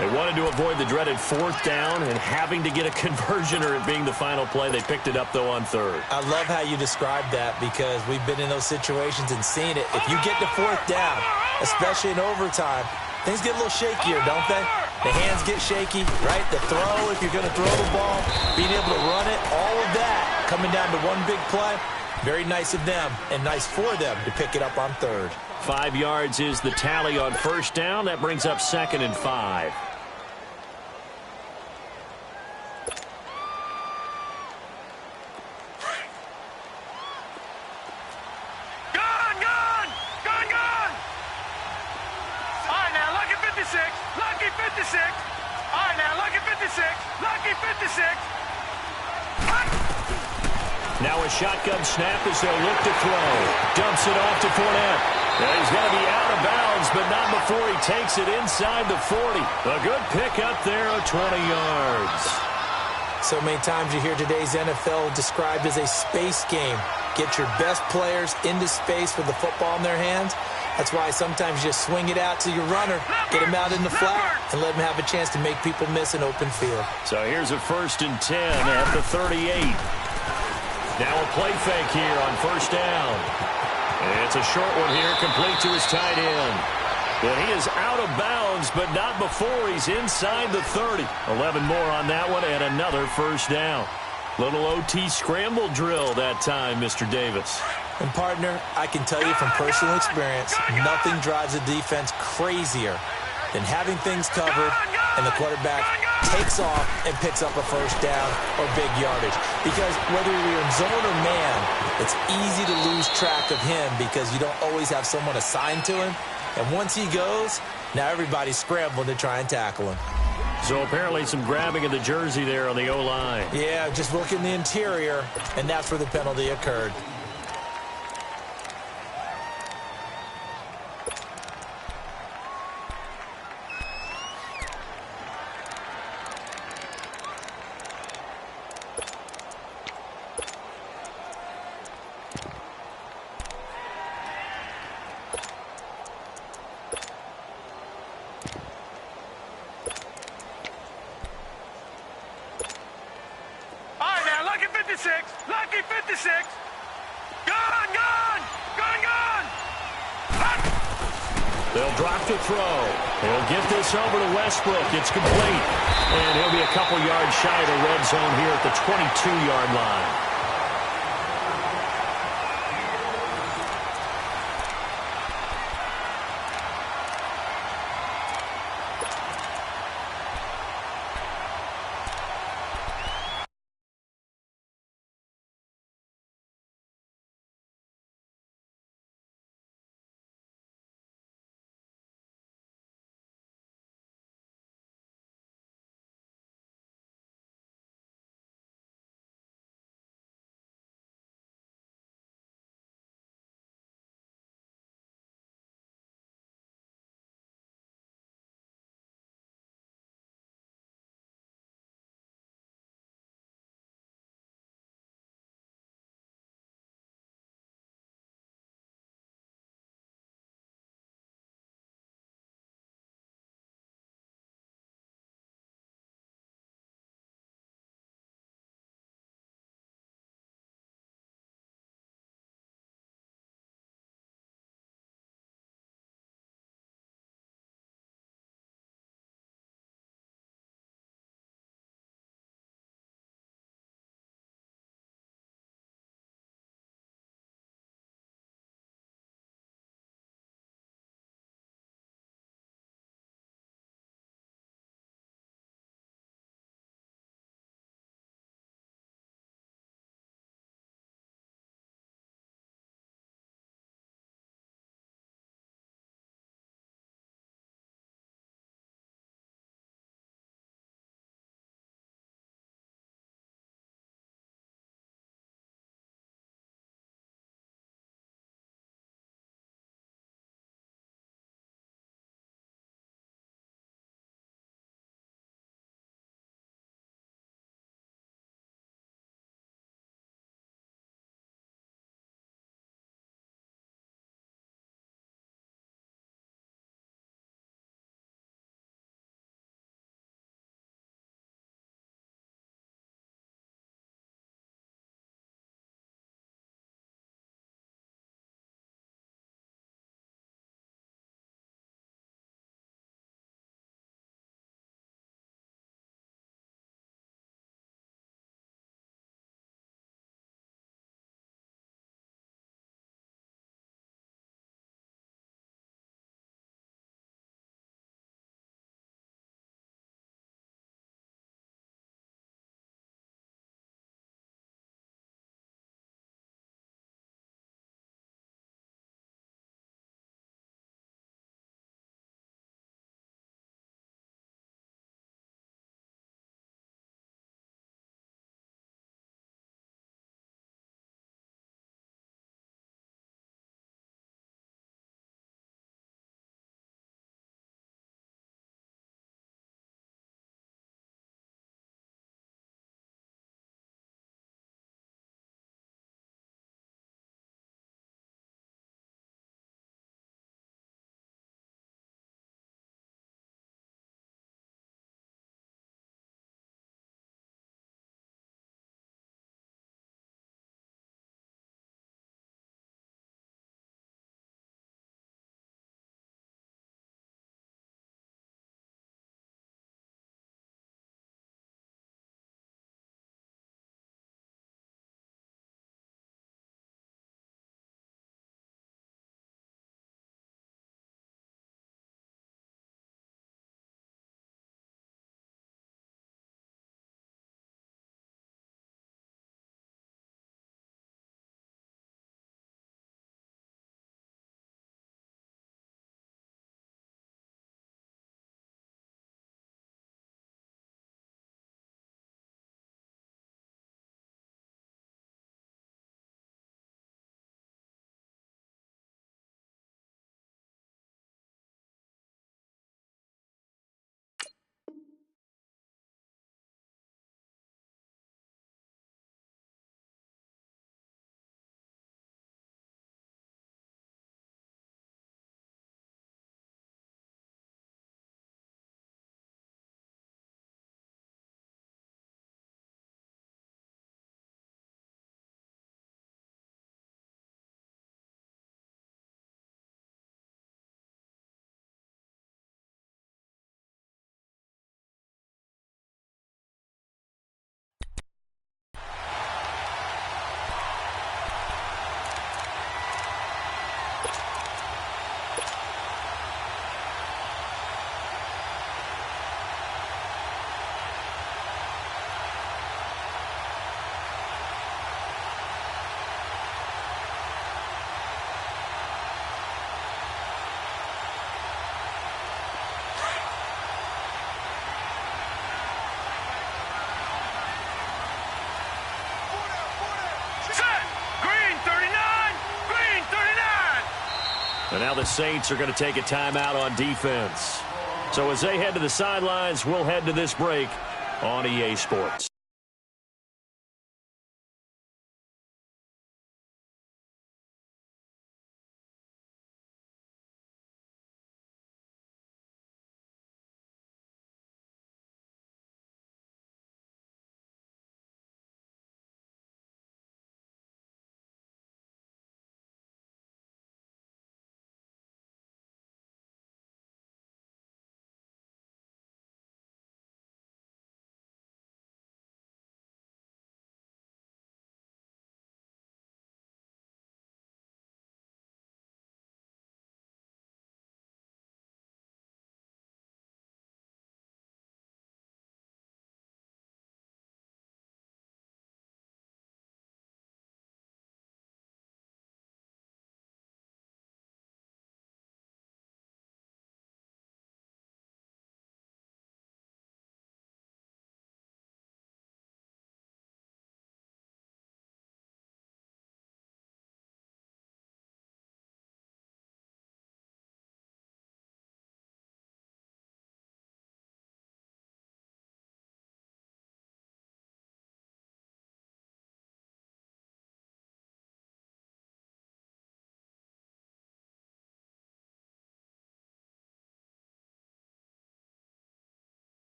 They wanted to avoid the dreaded 4th down and having to get a conversion or it being the final play. They picked it up, though, on 3rd. I love how you described that because we've been in those situations and seen it. If you get to 4th down, especially in overtime, things get a little shakier, don't they? The hands get shaky, right? The throw, if you're going to throw the ball, being able to run it, all of that coming down to one big play. Very nice of them and nice for them to pick it up on 3rd. 5 yards is the tally on first down. That brings up 2nd and 5. Gone! All right, now, lucky 56. Lucky 56. All right, now, lucky 56. Lucky 56. Now a shotgun snap as they'll look to throw. Dumps it off to Fournette. And he's going to be out of bounds, but not before he takes it inside the 40. A good pickup there of 20 yards. So many times you hear today's NFL described as a space game. Get your best players into space with the football in their hands. That's why sometimes you just swing it out to your runner, get him out in the flat, and let him have a chance to make people miss an open field. So here's a 1st and 10 at the 38. Now a play fake here on first down. It's a short one here, complete to his tight end. But he is out of bounds, but not before he's inside the 30. 11 more on that one, and another first down. Little OT scramble drill that time, Mr. Davis. And, partner, I can tell you from personal experience, nothing drives a defense crazier than having things covered and the quarterback takes off and picks up a first down or big yardage. Because whether you're in zone or man, it's easy to lose track of him because you don't always have someone assigned to him. And once he goes, now everybody's scrambling to try and tackle him. So apparently some grabbing of the jersey there on the O-line. Yeah, just look in the interior, and that's where the penalty occurred. Lucky 56. They'll drop to throw. He'll get this over to Westbrook. It's complete. And he'll be a couple yards shy of the red zone here at the 22-yard line. And now the Saints are going to take a timeout on defense. So as they head to the sidelines, we'll head to this break on EA Sports.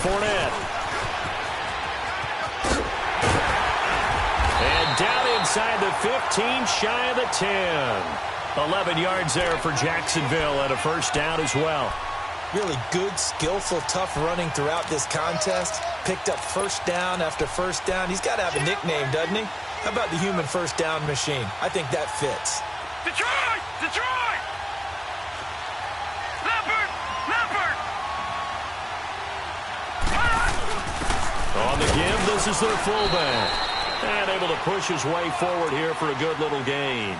Fournette. And down inside the 15, shy of the 10. 11 yards there for Jacksonville and a first down as well. Really good, skillful, tough running throughout this contest. Picked up first down after first down. He's got to have a nickname, doesn't he? How about the human first down machine? I think that fits. Detroit! Detroit! Leopard! Leopard! On the give, this is their fullback. And able to push his way forward here for a good little gain.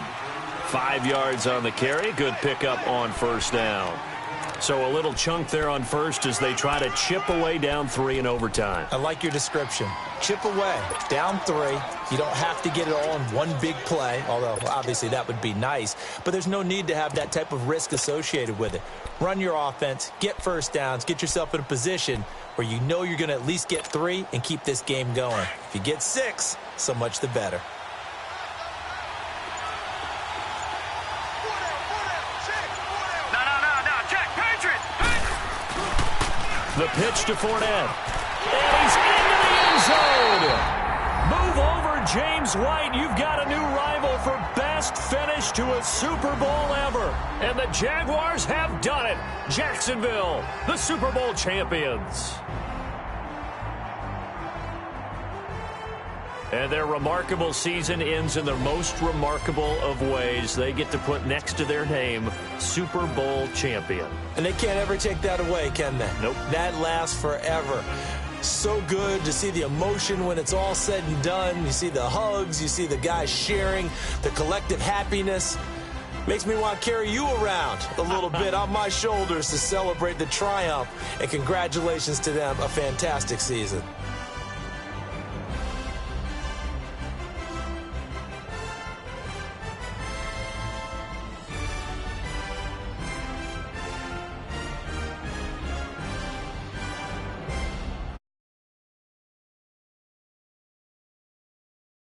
5 yards on the carry. Good pickup on first down. So a little chunk there on first as they try to chip away down 3 in overtime. I like your description. Chip away, down 3. You don't have to get it all in one big play, although obviously that would be nice. But there's no need to have that type of risk associated with it. Run your offense, get first downs, get yourself in a position where you know you're going to at least get 3 and keep this game going. If you get 6, so much the better. The pitch to Fournette. And he's into the end zone. Move over, James White. You've got a new rival for best finish to a Super Bowl ever. And the Jaguars have done it. Jacksonville, the Super Bowl champions. And their remarkable season ends in the most remarkable of ways. They get to put next to their name, Super Bowl champion. And they can't ever take that away, can they? Nope. That lasts forever. So good to see the emotion when it's all said and done. You see the hugs, you see the guys sharing, the collective happiness. Makes me want to carry you around a little bit on my shoulders to celebrate the triumph. And congratulations to them, a fantastic season.